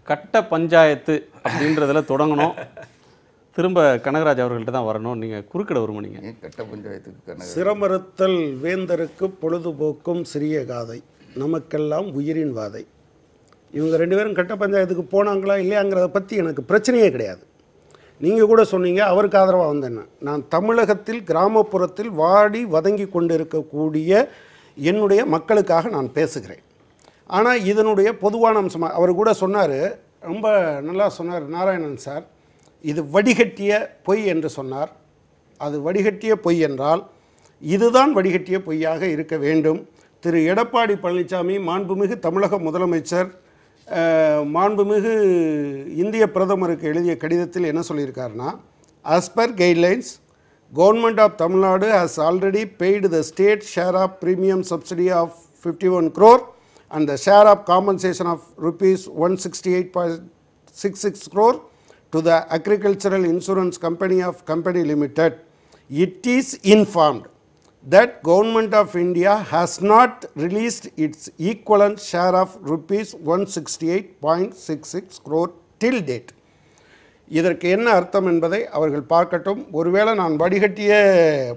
கட்ட பஞ்சாயத்து அப்படின்றதுல தொடங்கணும். திரும்ப கனகராஜ் அவர்கள்ட்ட தான் வரணும். நீங்கள் குறுக்கிட வருமானீங்க. கட்ட பஞ்சாயத்துக்கு சிரமறுத்தல் வேந்தருக்கு பொழுதுபோக்கும் சிறிய காதை, நமக்கெல்லாம் உயிரின் வாதை. இவங்க 2 பேரும் கட்ட பஞ்சாயத்துக்கு போனாங்களா இல்லையாங்கிறத பற்றி எனக்கு பிரச்சனையே கிடையாது. நீங்கள் கூட சொன்னீங்க அவருக்கு ஆதரவாக வந்தேன். நான் தமிழகத்தில் கிராமப்புறத்தில் வாடி வதங்கி கொண்டிருக்கக்கூடிய என்னுடைய மக்களுக்காக நான் பேசுகிறேன். ஆனால் இதனுடைய பொதுவான அம்சமாக அவர் கூட சொன்னார், ரொம்ப நல்லா சொன்னார் நாராயணன் சார், இது வடிகட்டிய பொய் என்று சொன்னார். அது வடிகட்டிய பொய் என்றால் இதுதான் வடிகட்டிய பொய்யாக இருக்க வேண்டும். திரு எடப்பாடி பழனிசாமி மாண்புமிகு தமிழக முதலமைச்சர் மாண்புமிகு இந்திய பிரதமருக்கு எழுதிய கடிதத்தில் என்ன சொல்லியிருக்காருன்னா, as per guidelines, Government of Tamil Nadu has already paid the state share of premium subsidy of 51 crore and the share of compensation of rupees 168.66 crore to the Agricultural Insurance Company of Company Limited. It is informed that Government of India has not released its equivalent share of rupees 168.66 crore till date. இதற்கு என்ன அர்த்தம் என்பதை அவர்கள் பார்க்கட்டும். ஒருவேளை நான் வடிகட்டிய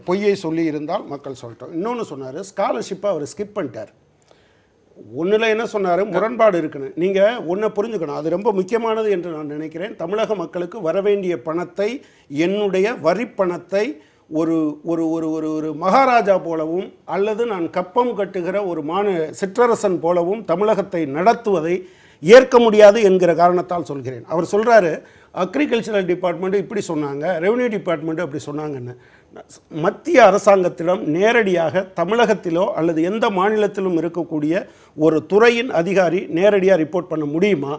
பொய்யை சொல்லி இருந்தால் மக்கள் சொல்லட்டும். இன்னொன்று சொன்னார், ஸ்காலர்ஷிப்பை அவர் ஸ்கிப் பண்ணிட்டார். ஒன்றில் என்ன சொன்னார், முரண்பாடு இருக்குன்னு. நீங்கள் ஒன்றை புரிஞ்சுக்கணும், அது ரொம்ப முக்கியமானது என்று நான் நினைக்கிறேன். தமிழக மக்களுக்கு வரவேண்டிய பணத்தை, என்னுடைய வரி பணத்தை ஒரு ஒரு ஒரு ஒரு ஒரு மகாராஜா போலவும் அல்லது நான் கப்பம் கட்டுகிற ஒரு சிற்றரசன் போலவும் தமிழகத்தை நடத்துவதை ஏற்க முடியாது என்கிற காரணத்தால் சொல்கிறேன். அவர் சொல்கிறாரு, அக்ரிகல்ச்சரல் டிபார்ட்மெண்ட்டு இப்படி சொன்னாங்க, ரெவன்யூ டிபார்ட்மெண்ட்டு அப்படி சொன்னாங்கன்னு. மத்திய அரசாங்கத்திடம் நேரடியாக தமிழகத்திலோ அல்லது எந்த மாநிலத்திலும் இருக்கக்கூடிய ஒரு துறையின் அதிகாரி நேரடியாக ரிப்போர்ட் பண்ண முடியுமா?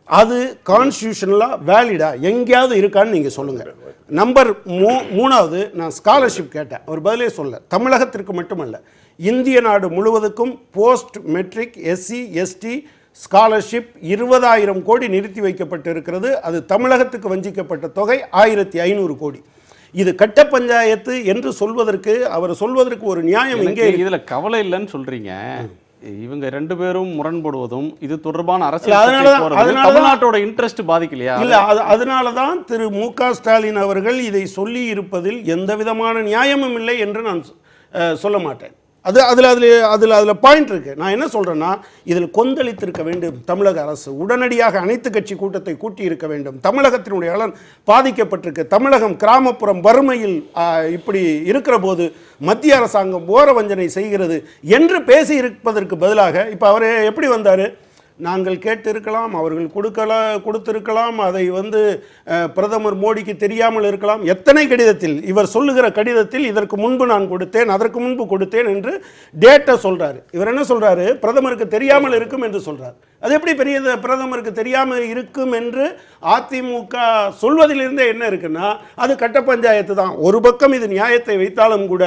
அது கான்ஸ்டியூஷனலாக வேலிடா எங்கேயாவது இருக்கான்னு நீங்கள் சொல்லுங்கள். நம்பர் 3வது, நான் ஸ்காலர்ஷிப் கேட்டேன், அவர் பதிலே சொல்ல. தமிழகத்திற்கு மட்டுமல்ல, இந்திய நாடு முழுவதுக்கும் post matric SC ST scholarship 20,000 கோடி நிறுத்தி வைக்கப்பட்டு இருக்கிறது. அது தமிழகத்துக்கு வஞ்சிக்கப்பட்ட தொகை 1500 கோடி. இது கட்ட பஞ்சாயத்து என்று சொல்வதற்கு அவர் சொல்வதற்கு ஒரு நியாயம் இங்கே. இதில் கவலை இல்லைன்னு சொல்றீங்க. இவங்க 2 பேரும் முரண்படுவதும் இது தொடர்பான அரசியல் தமிழ்நாட்டோட இன்ட்ரெஸ்ட் பாதிக்கலையா? இல்ல, அதனால தான் திரு மு.க. ஸ்டாலின் அவர்கள் இதை சொல்லி இருப்பதில் எந்த விதமான நியாயமும் இல்லை என்று நான் சொல்ல மாட்டேன். அதில் பாயிண்ட் இருக்கு. நான் என்ன சொல்றேன்னா, இதில் கொந்தளித்திருக்க வேண்டும் தமிழக அரசு. உடனடியாக அனைத்து கட்சி கூட்டத்தை கூட்டி இருக்க வேண்டும். தமிழகத்தினுடைய நலன் பாதிக்கப்பட்டிருக்கு. தமிழகம் கிராமப்புறம் வறுமையில் இப்படி இருக்கிற போது மத்திய அரசாங்கம் ஓர வஞ்சனை செய்கிறது என்று பேசி இருப்பதற்கு பதிலாக இப்போ அவர் எப்படி வந்தார், நாங்கள் கேட்டிருக்கலாம், அவர்கள் கொடுத்திருக்கலாம், அதை பிரதமர் மோடிக்கு தெரியாமல் இருக்கலாம். எத்தனை கடிதத்தில் இவர் சொல்லுகிற கடிதத்தில் இதற்கு முன்பு நான் கொடுத்தேன், அதற்கு முன்பு கொடுத்தேன் என்று டேட்டை சொல்றாரு. இவர் என்ன சொல்றாரு, பிரதமருக்கு தெரியாமல் இருக்கும் என்று சொல்றார். அது எப்படி பிரதமருக்கு தெரியாமல் இருக்கும் என்று அதிமுக சொல்வதிலிருந்தே என்ன இருக்குன்னா, அது கட்ட பஞ்சாயத்து தான். ஒரு பக்கம் இது நியாயத்தை வைத்தாலும் கூட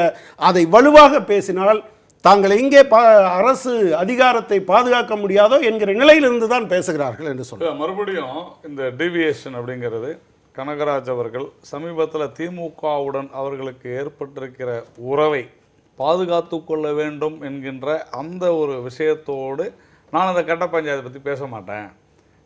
அதை வலுவாக பேசினால் தாங்கள் எங்கே அரசு அதிகாரத்தை பாதுகாக்க முடியாதோ என்கிற நிலையிலிருந்து தான் பேசுகிறார்கள் என்று சொல்லுங்கள். மறுபடியும் இந்த டீவியேஷன் அப்படிங்கிறது கனகராஜ் அவர்கள் சமீபத்தில் திமுகவுடன் அவர்களுக்கு ஏற்பட்டிருக்கிற உறவை பாதுகாத்து கொள்ள வேண்டும் என்கின்ற அந்த ஒரு விஷயத்தோடு நான் அந்த கட்ட பஞ்சாயத்தை பற்றி பேச மாட்டேன்,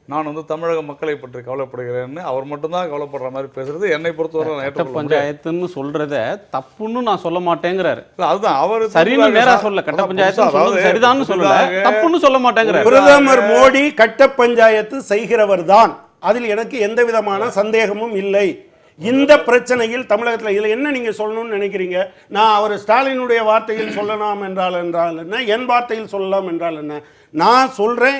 நான் தமிழக மக்களை பற்றி கவலைப்படுகிறேன்னு அவர் மட்டும்தான் கவலைப்படுற மாதிரி பேசுறது என்னை பொறுத்தவரை கட்ட பஞ்சாயத்துன்னு சொல்றத தப்புன்னு நான் சொல்ல மாட்டேங்கிறாரு. அதுதான் அவர் சரின்னு நேரா சொல்ல, கட்ட பஞ்சாயத்து சரிதான் சொல்லல, தப்புன்னு சொல்ல மாட்டேங்கிறாரு. பிரதமர் மோடி கட்ட பஞ்சாயத்து செய்கிறவர் தான், அதில் எனக்கு எந்த விதமான சந்தேகமும் இல்லை. இந்த பிரச்சனையில் தமிழகத்தில் இதில் என்ன நீங்கள் சொல்லணும்னு நினைக்கிறீங்க? நான் அவர் ஸ்டாலினுடைய வார்த்தையில் சொல்லலாம் என்றால் என்ன, என் வார்த்தையில் சொல்லலாம் என்றால் என்ன? நான் சொல்கிறேன்,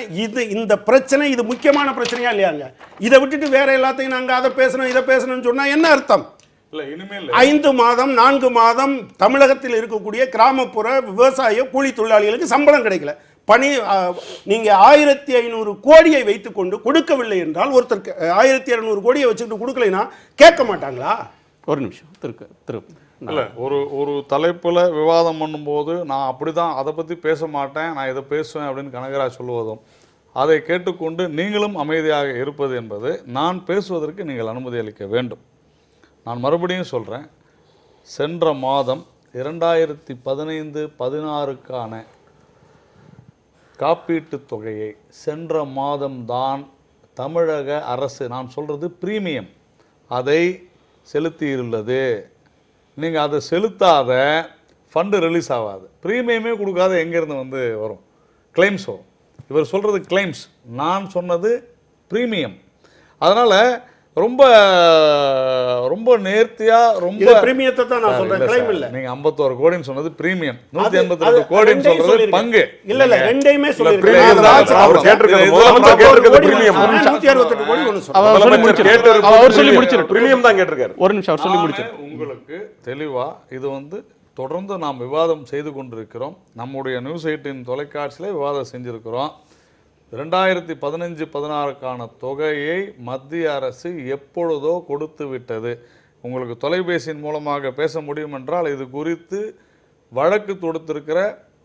இந்த பிரச்சனை இது முக்கியமான பிரச்சனையா இல்லையாங்க? இதை விட்டுட்டு வேற எல்லாத்தையும் நாங்கள் அதை பேசணும் இதை பேசணும்னு சொன்னால் என்ன அர்த்தம்? 5 மாதம் 4 மாதம் தமிழகத்தில் இருக்கக்கூடிய கிராமப்புற விவசாய கூலி தொழிலாளிகளுக்கு சம்பளம் கிடைக்கல. நீங்கள் 1500 கோடியை வைத்துக்கொண்டு கொடுக்கவில்லை என்றால், ஒருத்தருக்கு 1200 கோடியை வச்சுக்கிட்டு கொடுக்கலைன்னா கேட்க மாட்டாங்களா? ஒரு நிமிஷம் இல்லை, ஒரு தலைப்பில் விவாதம் பண்ணும்போது நான் அப்படி தான் அதை பற்றி பேச மாட்டேன், நான் இதை பேசுவேன் அப்படின்னு கனகராஜ் சொல்லுவதும் அதை கேட்டுக்கொண்டு நீங்களும் அமைதியாக இருப்பது என்பது நான் பேசுவதற்கு நீங்கள் அனுமதி அளிக்க வேண்டும். நான் மறுபடியும் சொல்கிறேன், சென்ற மாதம் 2015-16க்கான காப்பீட்டுத் தொகையை சென்ற மாதம்தான் தமிழக அரசு, நான் சொல்கிறது பிரீமியம், அதை செலுத்தியுள்ளது. நீங்கள் அதை செலுத்தாத ஃபண்டு ரிலீஸ் ஆகாது. ப்ரீமியமே கொடுக்காத எங்கேருந்து வந்து வரும்? கிளைம்ஸ் வரும். இவர் சொல்கிறது கிளைம்ஸ், நான் சொன்னது ப்ரீமியம். அதனால் ரொம்ப ரொம்ப நேர்த்தியா ரொம்ப பிரீமியத்தை தான் நான் சொல்றேன், கிளைம் இல்ல. நீங்க 51 கோடின்னு சொன்னது பிரீமியம், 182 கோடின்னு சொல்றது பங்கு. இல்ல ரெண்டையுமே சொல்லிருக்கேன். அவர் கேட்டிருக்கிறது முதலமைச்சர் கேட்டிருக்கிறது பிரீமியம். 168 கோடி ஒன்னு சொல்றேன். அவர் சொல்லி முடிச்சிரு. பிரீமியம் தான் கேட்டிருக்காரு. ஒரு நிமிஷம் அவர் சொல்லி முடிச்சிரு. உங்களுக்கு தெளிவா இது வந்து தொடர்ந்து நாம் விவாதம் செய்து கொண்டிருக்கிறோம். நம்முடைய நியூஸ் 8 தொலைக்காட்சியில விவாதம் செஞ்சிருக்கிறோம். 2015-16க்கான தொகையை மத்திய அரசு எப்பொழுதோ கொடுத்து விட்டது. உங்களுக்கு தொலைபேசியின் மூலமாக பேச முடியும் என்றால் இது குறித்து வழக்கு தொடுத்திருக்கிற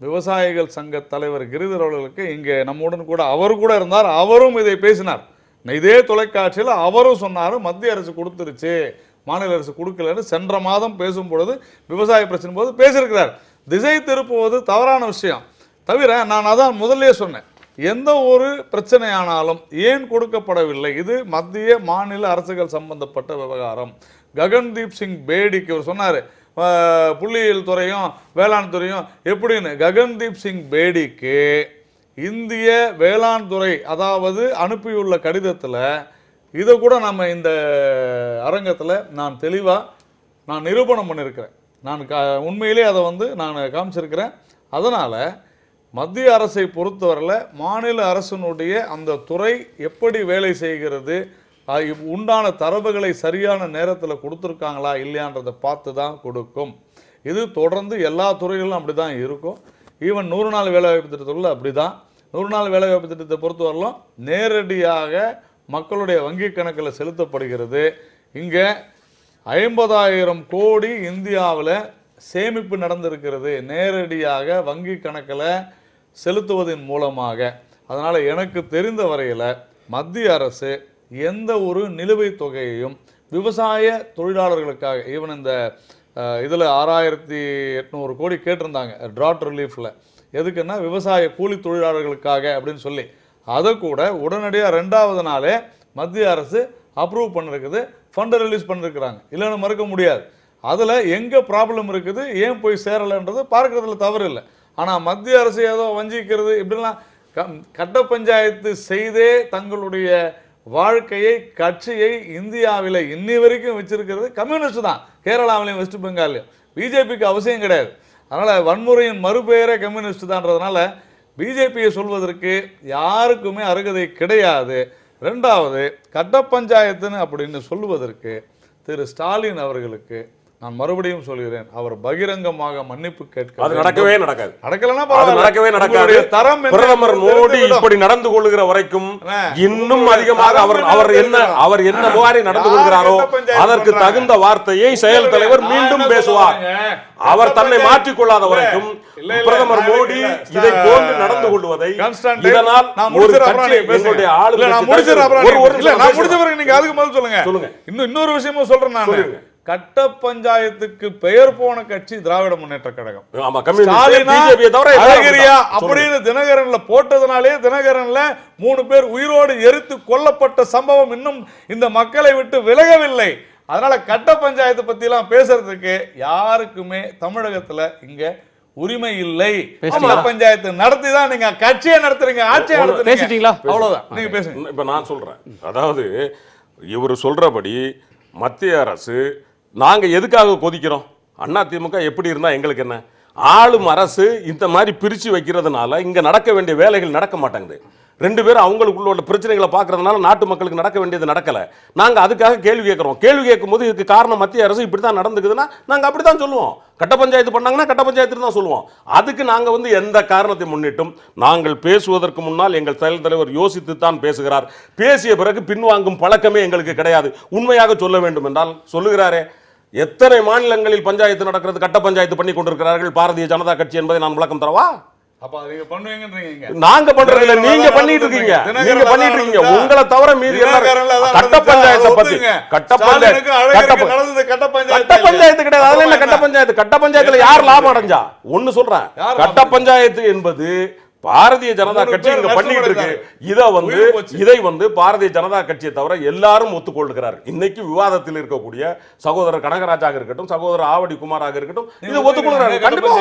விவசாயிகள் சங்க தலைவர் கிரிதர் அவர்களுக்கு இங்கே நம்முடன் கூட அவர் கூட இருந்தார், அவரும் இதை பேசினார். இதே தொலைக்காட்சியில் அவரும் சொன்னார் மத்திய அரசு கொடுத்துருச்சு, மாநில அரசு கொடுக்கலன்னு சென்ற மாதம் பேசும் பொழுது விவசாய பிரச்சனை போது பேசியிருக்கிறார். திசை திருப்புவது தவறான விஷயம். தவிர நான் அதான் முதல்ல சொன்னேன், எந்த ஒரு பிரச்சனையானாலும் ஏன் கொடுக்கப்படவில்லை, இது மத்திய மாநில அரசுகள் சம்பந்தப்பட்ட விவகாரம். ககன்தீப் சிங் பேடிக்கு அவர் சொன்னார் புள்ளியியல் துறையும் வேளாண் துறையும் எப்படின்னு. ககன்தீப் சிங் பேடிக்கு இந்திய வேளாண் துறை அதாவது அனுப்பியுள்ள கடிதத்தில் இதை கூட நம்ம இந்த அரங்கத்தில் நான் தெளிவாக நிரூபணம் பண்ணியிருக்கிறேன். நான் உண்மையிலே அதை வந்து நான் காமிச்சிருக்கிறேன். அதனால் மத்திய அரசை பொறுத்தவரையில் மாநில அரசினுடைய அந்த துறை எப்படி வேலை செய்கிறது, உண்டான தரவுகளை சரியான நேரத்தில் கொடுத்துருக்காங்களா இல்லையான்றதை பார்த்து தான் கொடுக்கும். இது தொடர்ந்து எல்லா துறைகளிலும் அப்படி தான் இருக்கும். ஈவன் 100 நாள் வேலைவாய்ப்பு திட்டத்தில் அப்படி தான். 100 நாள் வேலைவாய்ப்பு திட்டத்தை பொறுத்தவரையிலும் நேரடியாக மக்களுடைய வங்கி கணக்கில் செலுத்தப்படுகிறது. இங்கே 50,000 கோடி இந்தியாவில் சேமிப்பு நடந்திருக்கிறது நேரடியாக வங்கி கணக்கில் செலுத்துவதன் மூலமாக. அதனால் எனக்கு தெரிந்த வரையில் மத்திய அரசு எந்த ஒரு நிலுவைத் தொகையையும் விவசாய தொழிலாளர்களுக்காக, ஈவன் இந்த இதில் 6,800 கோடி கேட்டிருந்தாங்க ட்ராட் ரிலீஃபில், எதுக்குன்னா விவசாய கூலி தொழிலாளர்களுக்காக அப்படின்னு சொல்லி, அதை கூட உடனடியாக 2வது நாளே மத்திய அரசு அப்ரூவ் பண்ணிருக்குது, ஃபண்டை ரிலீஸ் பண்ணிருக்கிறாங்க. இல்லைன்னு மறுக்க முடியாது. அதில் எங்கே ப்ராப்ளம் இருக்குது, ஏன் போய் சேரலைன்றது பார்க்குறதுல தவறு இல்லை. ஆனால் மத்திய அரசு ஏதோ வஞ்சிக்கிறது இப்படிலாம் கட்ட பஞ்சாயத்து செய்தே தங்களுடைய வாழ்க்கையை கட்சியை இந்தியாவில் இன்னி வரைக்கும் வச்சிருக்கிறது கம்யூனிஸ்ட் தான். கேரளாவிலையும் வெஸ்ட் பெங்காலையும் பிஜேபிக்கு அவசியம் கிடையாது. அதனால் வன்முறையின் மறுபெயரே கம்யூனிஸ்ட் தான்றதுனால பிஜேபியை சொல்வதற்கு யாருக்குமே அருகதை கிடையாது. 2வது கட்ட பஞ்சாயத்துன்னு அப்படின்னு சொல்லுவதற்கு திரு ஸ்டாலின் அவர்களுக்கு நான் மறுபடியும் சொல்கிறேன், அவர் பகிரங்கமாக மன்னிப்பு கேட்க. அது நடக்கவே நடக்காது. நடக்கலன்னா நடக்கவே நடக்காது. பிரதமர் மோடி இப்படி நடந்து கொள்ளுகிற வரைக்கும் இன்னும் அதிகமாக அவர் என்ன மாதிரி நடந்து கொள்கிறாரோ அதற்கு தகுந்த வார்த்தையை செயல் தலைவர் மீண்டும் பேசுவார். அவர் தன்னை மாற்றிக் கொள்ளாத வரைக்கும் பிரதமர் மோடி இதை போன்று நடந்து கொள்வதை இதனால் ஒரு கட்சி எங்களுடைய சொல்லுங்க. இன்னொரு விஷயமும் சொல்றேன் நான், கட்ட பஞ்சாயத்துக்கு பெயர் போன கட்சி திராவிட முன்னேற்ற கழகம். அப்படின்னு தினகரன்ல போட்டதுனாலே தினகரன்ல 3 பேர் உயிரோடு எரித்து கொல்லப்பட்ட சம்பவம் இன்னும் இந்த மக்களை விட்டு விலகவில்லை. அதனால கட்ட பஞ்சாயத்து பத்தி எல்லாம் பேசுறதுக்கு யாருக்குமே தமிழகத்துல இங்க உரிமை இல்லை. பஞ்சாயத்து நடத்தி தான் நீங்க கட்சியை நடத்துறீங்க, ஆட்சியை நடத்துறீங்க. அவ்வளவுதான். நீங்க பேசுங்க. இப்ப நான் சொல்றேன், அதாவது இவர் சொல்றபடி மத்திய அரசு நாங்க எதுக்காக கொதிக்கிறோம், அதிமுக எப்படி இருந்தா எங்களுக்கு என்ன, ஆளும் அரசு இந்த மாதிரி பிரிச்சு வைக்கிறதுனால இங்க நடக்க வேண்டிய வேலைகள் நடக்க மாட்டேங்குது. 2 பேரும் அவங்களுக்குள்ள உள்ள பிரச்சனைகளை பார்க்கறதுனால நாட்டு மக்களுக்கு நடக்க வேண்டியது நடக்கல. நாங்க அதுக்காக கேள்வி கேட்கிறோம். கேள்வி கேட்கும் போது இதுக்கு காரணம் மத்திய அரசு இப்படித்தான் நடந்துக்குதுன்னா நாங்க அப்படித்தான் சொல்லுவோம். கட்ட பஞ்சாயத்து பண்ணாங்கன்னா கட்ட பஞ்சாயத்து தான் சொல்லுவோம். அதுக்கு நாங்க எந்த காரணத்தை முன்னிட்டும் நாங்கள் பேசுவதற்கு முன்னால் எங்கள் செயல் தலைவர் யோசித்து தான் பேசுகிறார். பேசிய பிறகு பின்வாங்கும் பழக்கமே எங்களுக்கு கிடையாது. உண்மையாக சொல்ல வேண்டும் என்றால் சொல்லுகிறாரே, எத்தனை மாநிலங்களில் பஞ்சாயத்து நடக்கிறது, கட்ட பஞ்சாயத்து பண்ணி கொண்டிருக்கிறார்கள் பாரதிய ஜனதா கட்சி என்பதை நான் விளக்கம் தரவா? நாங்க பண்றது இல்ல, நீங்க பண்ணிட்டு இருக்கீங்க. நீங்க பண்ணிட்டு இருக்கீங்க. உங்களை தவிர மீதி கட்ட பஞ்சாயத்தை பத்தி கட்ட பஞ்சாயத்து கிடையாது. அதுல என்ன கட்ட பஞ்சாயத்து? கட்ட பஞ்சாயத்துல யார் லாபம் அடைஞ்சா? ஒன்னு சொல்றேன், கட்ட பஞ்சாயத்து என்பது பாரதிய ஜனதா கட்சி இங்க பண்ணிட்டு இருக்கு. இதை வந்து பாரதிய ஜனதா கட்சியை தவிர எல்லாரும் ஒத்துக்கொள்கிறார்கள். இன்னைக்கு விவாதத்தில் இருக்கக்கூடிய சகோதரர் கனகராஜாக இருக்கட்டும், சகோதரர் ஆவடி குமாராக இருக்கட்டும், இதை ஒத்துக்கொள்கிறாங்க. கண்டிப்பா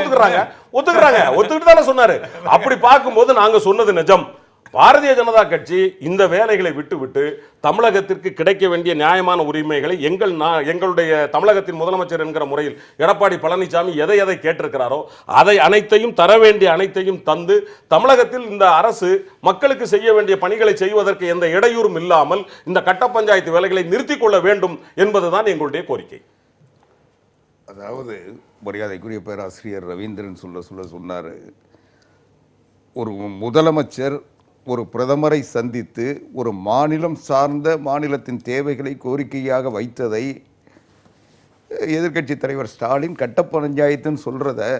ஒத்துக்கிட்டு தானே சொன்னாரு. அப்படி பார்க்கும்போது நாங்க சொன்னது நிஜம். பாரதிய ஜனதா கட்சி இந்த வேலைகளை விட்டுவிட்டு தமிழகத்திற்கு கிடைக்க வேண்டிய நியாயமான உரிமைகளை எங்களுடைய தமிழகத்தின் முதலமைச்சர் என்கிற முறையில் எடப்பாடி பழனிசாமி எதை கேட்டிருக்கிறாரோ அதை அனைத்தையும் தர வேண்டிய அனைத்தையும் தந்து தமிழகத்தில் இந்த அரசு மக்களுக்கு செய்ய வேண்டிய பணிகளை செய்வதற்கு எந்த இடையூறும் இல்லாமல் இந்த கட்ட பஞ்சாயத்து வேலைகளை நிறுத்திக் கொள்ள வேண்டும் என்பதுதான் எங்களுடைய கோரிக்கை. அதாவது மரியாதைக்குரிய பேராசிரியர் ரவீந்திரன் சொன்னார், ஒரு முதலமைச்சர் ஒரு பிரதமரை சந்தித்து ஒரு மாநிலம் சார்ந்த மாநிலத்தின் தேவைகளை கோரிக்கையாக வைத்ததை எதிர்க்கட்சி தலைவர் ஸ்டாலின் கட்ட பஞ்சாயத்துன்னு சொல்றத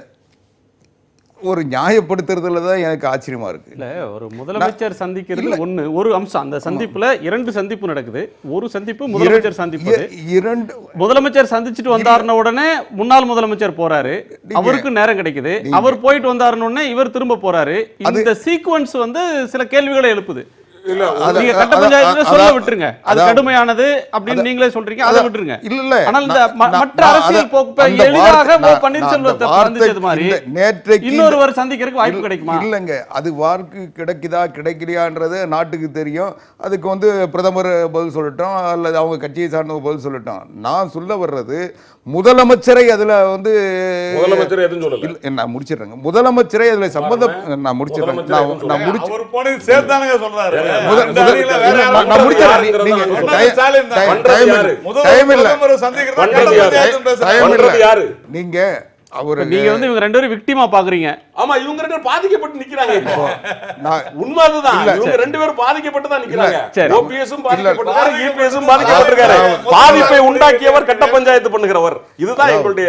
ஒரு நியாயப்படுத்துறதுல தான் எனக்கு ஆச்சரியமா இருக்கு. இல்ல, ஒரு முதலமைச்சர் சந்திக்கிறது ஒரு அம்சம். அந்த சந்திப்புல 2 சந்திப்பு நடக்குது. ஒரு சந்திப்பு முதலமைச்சர் சந்திப்பு. 2 முதலமைச்சர் சந்திச்சுட்டு வந்தாருன உடனே முன்னாள் முதலமைச்சர் போறாரு, அவருக்கு நேரம் கிடைக்குது. அவர் போயிட்டு வந்தாருன உடனே இவர் திரும்ப போறாரு. இந்த சீக்வன்ஸ் வந்து சில கேள்விகளை எழுப்புது. நீங்க கட்ட பஞ்சாயத்துல சொல்ல விட்டுருங்க, அது கடுமையானது அப்படின்னு நீங்களே சொல்றீங்க, அதை விட்டுருங்க. இல்ல, ஆனால் இந்த மற்ற அரசியல் போக்கு எளிதாக பன்னீர்செல்வத்தை சந்திச்சது மாதிரி இன்னொருவர் சந்திக்கிறதுக்கு வாய்ப்பு கிடைக்குமா? இல்லங்க, அது வார்க்கு கிடைக்குதா கிடைக்கலையான்றது நாட்டுக்கு தெரியும். அதுக்கு வந்து பிரதமர் பதில் சொல்லட்டும் அல்லது அவங்க கட்சியை சார்ந்தவங்க பதில் சொல்லட்டும். நான் சொல்ல வர்றது முதலமைச்சரை அதுல வந்து முதலமைச்சர் எதுவும் சொல்லல. நான் முடிச்சிடுறேங்க. முதலமைச்சரை அதுல சம்பந்தம் நான் முடிச்சிடுறேன். நான் முடிச்சு அவர் போனது சேர்த்தானங்க சொல்றாரு. நீங்க அவரு நீங்க வந்து இவங்க ரெண்டு பேரும் விக்டிமா பாக்குறீங்க. ஆமா, இவங்க ரெண்டு பேரும் பாதிக்கப்பட்டு நிக்கிறாங்க. இப்போ உண்மை அதுதான், இவங்க ரெண்டு பேரும் பாதிக்கப்பட்டு தான் நிக்கிறாங்க. ஓபிஎஸும் பாதிக்கப்பட்டிருக்காரு, இபிஎஸும் பாதிக்கப்பட்டிருக்காரு. பாதிப்பை உண்டாக்கியவர் கட்ட பஞ்சாயத்து பண்ணுகிறவர். இதுதான் எங்களுடைய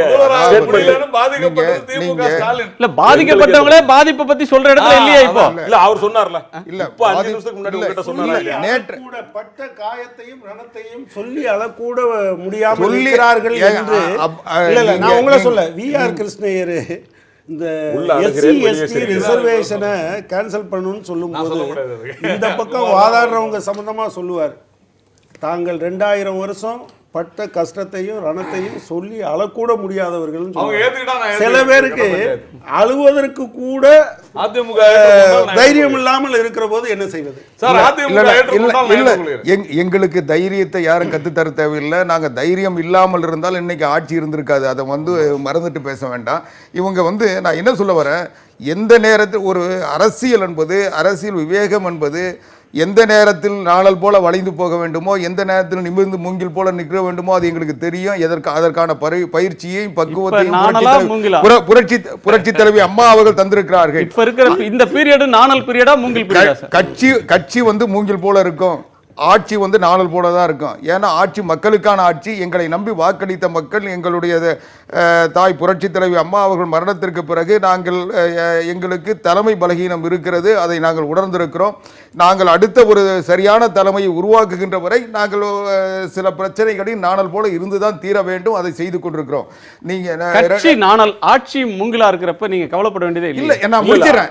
இல்ல, பாதிக்கப்பட்டவங்களே பாதிப்பை பத்தி சொல்ற இடத்துல இல்லையா இப்போ? இல்ல, அவர் சொன்னார்ல, இல்ல இப்போ 5 நிமிஷத்துக்கு முன்னாடி உங்ககிட்ட சொன்னாரு. நேற்று பட்ட காயத்தையும் ரணத்தையும் சொல்லி அளக்கூட முடியாமல் இருக்கிறார்கள் என்று. இல்ல, நான் உங்களை சொல்ல விஆர் கிருஷ்ணய்யர் இந்த எஸ்சி ரிசர்வேஷனை கேன்சல் பண்ணணும்னு சொல்லும்போது இந்த பக்கம் வாதாடுறவங்க சம்பந்தமா சொல்லுவார், தாங்கள் 2000 வருஷம் பட்ட கஷ்டத்தையும் ரணத்தையும் சொல்லி அழக்கூட முடியாதவர்கள். சில பேருக்கு அழுவதற்கு கூட தைரியம் இல்லாமல் இருக்கிற போது என்ன செய்வது? எங்களுக்கு தைரியத்தை யாரும் கத்துத்தர தேவையில்லை. நாங்க தைரியம் இல்லாமல் இருந்தால் இன்னைக்கு ஆட்சி இருந்திருக்காது. அதை வந்து மறந்துட்டு பேச வேண்டாம். இவங்க வந்து நான் என்ன சொல்ல வரேன், எந்த நேரத்தில் ஒரு அரசியல் என்பது, அரசியல் விவேகம் என்பது எந்த நேரத்தில் நாளல் போல வளைந்து போக வேண்டுமோ, எந்த நேரத்தில் நிமிர்ந்து மூங்கில் போல நிற்க வேண்டுமோ அது எங்களுக்கு தெரியும். அதற்கான பயிற்சியையும் பக்குவத்தையும் புரட்சி தலைவி அம்மா அவர்கள் தந்திருக்கிறார்கள். இப்ப இருக்கிற இந்த பீரியட் நாணல் பீரியடா மூங்கில் பீரியடா? கட்சி வந்து மூங்கில் போல இருக்கும், ஆட்சி வந்து நாணல் போல தான் இருக்கும். ஏன்னா ஆட்சி மக்களுக்கான ஆட்சி. எங்களை நம்பி வாக்களித்த மக்கள், எங்களுடைய தாய் புரட்சி தலைவி அம்மா அவர்கள் மரணத்திற்கு பிறகு எங்களுக்கு தலைமை பலகீனம் இருக்கிறது. அதை நாங்கள் உணர்ந்திருக்கிறோம். நாங்கள் அடுத்த ஒரு சரியான தலைமையை உருவாக்குகின்ற வரை நாங்கள் சில பிரச்சனைகளில் நாணல் போல இருந்துதான் தீர வேண்டும். அதை செய்து கொண்டிருக்கிறோம். நீங்க நாணல் ஆட்சி மூங்கிலா இருக்கிறப்ப நீங்க கவலைப்பட வேண்டியதே இல்லை. நான் முடிக்கிறேன்.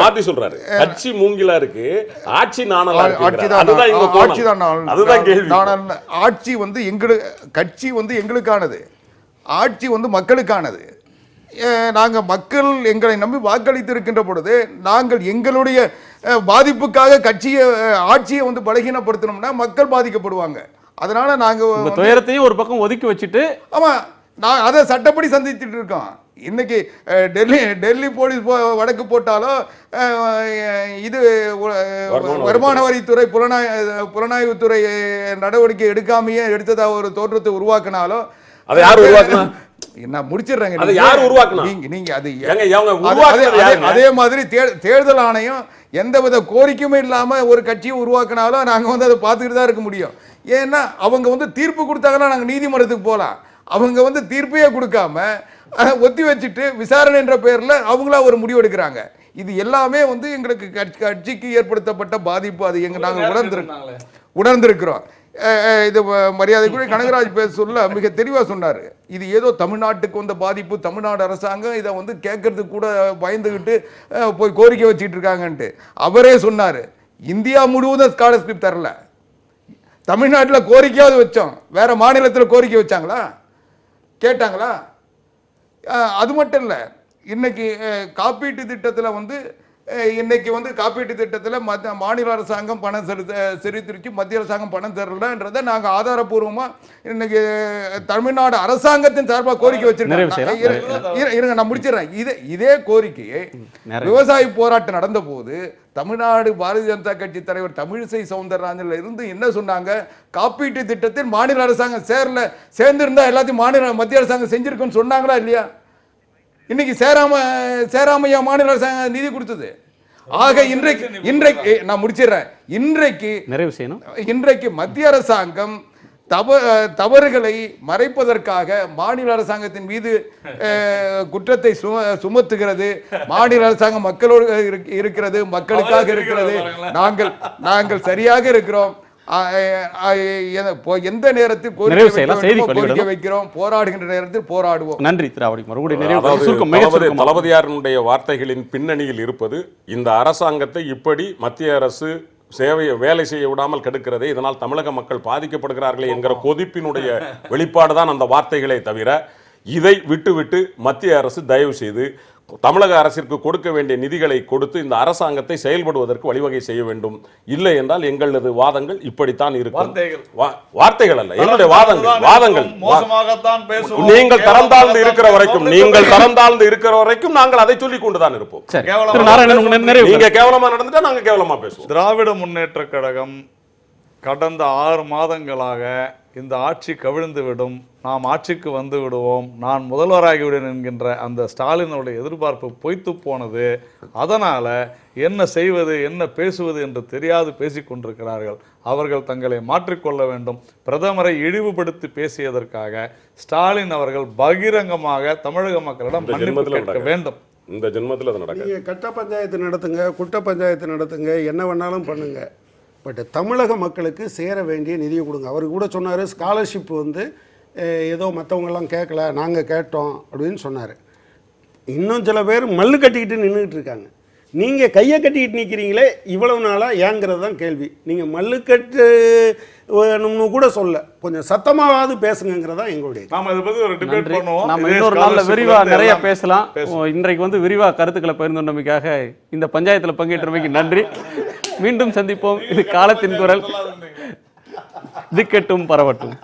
மாத்தி சொல்றாரு, கட்சி மூங்கிலா இருக்கு, ஆட்சி நாணலா ஆட்சி வந்து கட்சி வந்து எங்களுக்கானது, ஆட்சி வந்து மக்களுக்கானது. நாங்கள் மக்கள் எங்களை நம்பி வாக்களித்து இருக்கின்ற பொழுது நாங்கள் எங்களுடைய பாதிப்புக்காக ஆட்சியை வந்து பலகீனப்படுத்தணும்னா மக்கள் பாதிக்கப்படுவாங்க. அதனால நாங்கள் துயரத்தையும் ஒரு பக்கம் ஒதுக்கி வச்சுட்டு, ஆமா, நான் அதை சட்டப்படி சந்திச்சுட்டு இருக்கோம். இன்னைக்கு டெல்லி போலீஸ் வழக்கு போட்டாலோ, இது வருமான வரித்துறை புலனாய்வுத்துறை நடவடிக்கை எடுக்காமையே எடுத்ததா ஒரு தோற்றத்தை உருவாக்கினாலோ, அதை யார் உருவாக்குனா? நான் முடிச்சிடுறேங்க. அதை யார் உருவாக்குனா? நீங்க அதே மாதிரி தேர்தல் ஆணையம் எந்தவித கோரிக்கையுமே இல்லாம ஒரு கட்சியை உருவாக்கினாலும் நாங்க வந்து அதை பார்த்துக்கிட்டு தான் இருக்க முடியும். ஏன்னா அவங்க வந்து தீர்ப்பு கொடுத்தாங்கன்னா நாங்க நீதிமன்றத்துக்கு போகலாம். அவங்க வந்து தீர்ப்பையே கொடுக்காம ஒத்தி வச்சுட்டு விசாரணை என்ற பெயர்ல அவங்களா ஒரு முடிவு எடுக்கிறாங்க. இது எல்லாமே வந்து எங்களுக்கு கட்சிக்கு ஏற்படுத்தப்பட்ட பாதிப்பு. அது நாங்கள் உணர்ந்திருக்கிறோம். இது மரியாதைக்குரிய கனகராஜ் பேச சொல்ல மிக தெளிவாக சொன்னார். இது ஏதோ தமிழ்நாட்டுக்கு வந்த பாதிப்பு, தமிழ்நாடு அரசாங்கம் இதை வந்து கேட்கறதுக்கு கூட பயந்துக்கிட்டு போய் கோரிக்கை வச்சுட்டு இருக்காங்கன்ட்டு. அவரே சொன்னார், இந்தியா முழுவதும் ஸ்காலர்ஷிப் தரல, தமிழ்நாட்டில் கோரிக்கையாவது வச்சோம், வேற மாநிலத்தில் கோரிக்கை வச்சாங்களா, கேட்டாங்களா? அது மட்டும் இல்லை, இன்னைக்கு காப்பீட்டு திட்டத்தில் வந்து இன்னைக்கு வந்து காப்பீட்டு திட்டத்தில் மாநில அரசாங்கம் பணம் செலுத்திருச்சு, மத்திய அரசாங்கம் பணம் தரலன்றதை நாங்கள் ஆதாரப்பூர்வமாக இன்னைக்கு தமிழ்நாடு அரசாங்கத்தின் சார்பாக கோரிக்கை வச்சிருக்கோம். இருங்க, நான் முடிச்சிடறேன். இதே கோரிக்கையை விவசாய போராட்டம் நடந்த போது தமிழ்நாடு பாரதிய ஜனதா கட்சி தலைவர் தமிழிசை சவுந்தரராஜன்ல இருந்து என்ன சொன்னாங்க? காப்பீட்டு திட்டத்தில் மாநில அரசாங்கம் சேர்ந்திருந்தா எல்லாத்தையும் மத்திய அரசாங்கம் செஞ்சிருக்குன்னு சொன்னாங்களா இல்லையா? இன்னைக்கு சேராமையா மாநில அரசாங்கம் நிதி கொடுத்தது. ஆக இன்றைக்கு நான் முடிச்சிடறேன். இன்றைக்கு மத்திய அரசாங்கம் தவறுகளை மறைப்பதற்காக மாநில அரசாங்கத்தின் மீது குற்றத்தை சுமத்துகிறது. மாநில அரசாங்கம் மக்களோடு இருக்கிறது, மக்களுக்காக இருக்கிறது, நாங்கள் சரியாக இருக்கிறோம், எந்த நேரத்தில் கோரிக்கை வைக்கிறோம், போராடுகின்ற நேரத்தில் போராடுவோம். நன்றி. தளபதியாருடைய வார்த்தைகளின் பின்னணியில் இருப்பது இந்த அரசாங்கத்தை இப்படி மத்திய அரசு வேலை செய்ய விடாமல் கெடுக்கிறதே, இதனால் தமிழக மக்கள் பாதிக்கப்படுகிறார்களே என்கிற கொதிப்பினுடைய வெளிப்பாடுதான் அந்த வார்த்தைகளே தவிர, இதை விட்டுவிட்டு மத்திய அரசு தயவு செய்து தமிழக அரசிற்கு கொடுக்க வேண்டிய நிதிகளை கொடுத்து இந்த அரசாங்கத்தை செயல்படுவதற்கு வழிவகை செய்ய வேண்டும். இல்லை என்றால் எங்களது வாதங்கள் இப்படித்தான் இருக்கும். வார்த்தைகள் அல்ல, என்னுடைய வாதங்கள். நீங்கள் தரந்தாழ்ந்து இருக்கிற வரைக்கும் நாங்கள் அதை சொல்லிக் கொண்டுதான் இருப்போம். நீங்க கேவலமா நடந்துட்டா நாங்க கேவலமா பேசுவோம். திராவிட முன்னேற்ற கழகம் கடந்த 6 மாதங்களாக இந்த ஆட்சி கவிழ்ந்துவிடும், நாம் ஆட்சிக்கு வந்து விடுவோம், நான் முதல்வராகிவிடுவேன் என்கின்ற அந்த ஸ்டாலினுடைய எதிர்பார்ப்பு பொய்த்து போனது. அதனால் என்ன செய்வது என்ன பேசுவது என்று தெரியாது பேசிக்கொண்டிருக்கிறார்கள். அவர்கள் தங்களை மாற்றிக்கொள்ள வேண்டும். பிரதமரை இழிவுபடுத்தி பேசியதற்காக ஸ்டாலின் அவர்கள் பகிரங்கமாக தமிழக மக்களிடம் மன்னிப்பு கேட்க வேண்டும். இந்த ஜென்மத்தில் அது நடக்கும். நீங்கள் கட்ட பஞ்சாயத்து நடத்துங்க, குட்ட பஞ்சாயத்து நடத்துங்க, என்ன வேணாலும் பண்ணுங்க, பட் தமிழக மக்களுக்கு சேர வேண்டிய நிதியை கொடுங்க. அவர் கூட சொன்னார், ஸ்காலர்ஷிப் வந்து ஏதோ மற்றவங்கெல்லாம் கேட்கல, நாங்கள் கேட்டோம் அப்படின்னு சொன்னார். இன்னும் சில பேர் மல்லு கட்டிக்கிட்டு நின்றுட்டு இருக்காங்க. நீங்கள் கையை கட்டிக்கிட்டு நிற்கிறீங்களே இவ்வளவு நாளாக ஏங்கிறது தான் கேள்வி. நீங்கள் மல்லு கட்டு கூட சொல்ல, கொஞ்சம் சத்தமாவது பேசுங்கிறதா எங்களுடைய. நம்ம இன்னொரு நாளில் விரிவாக நிறைய பேசலாம். இன்றைக்கு வந்து விரிவாக கருத்துக்களை பகிர்ந்துள்ளமைக்காக இந்த பஞ்சாயத்தில் பங்கேற்றமைக்கு நன்றி. மீண்டும் சந்திப்போம். இது காலத்தின் குரல். திக்கட்டும் பரவட்டும்.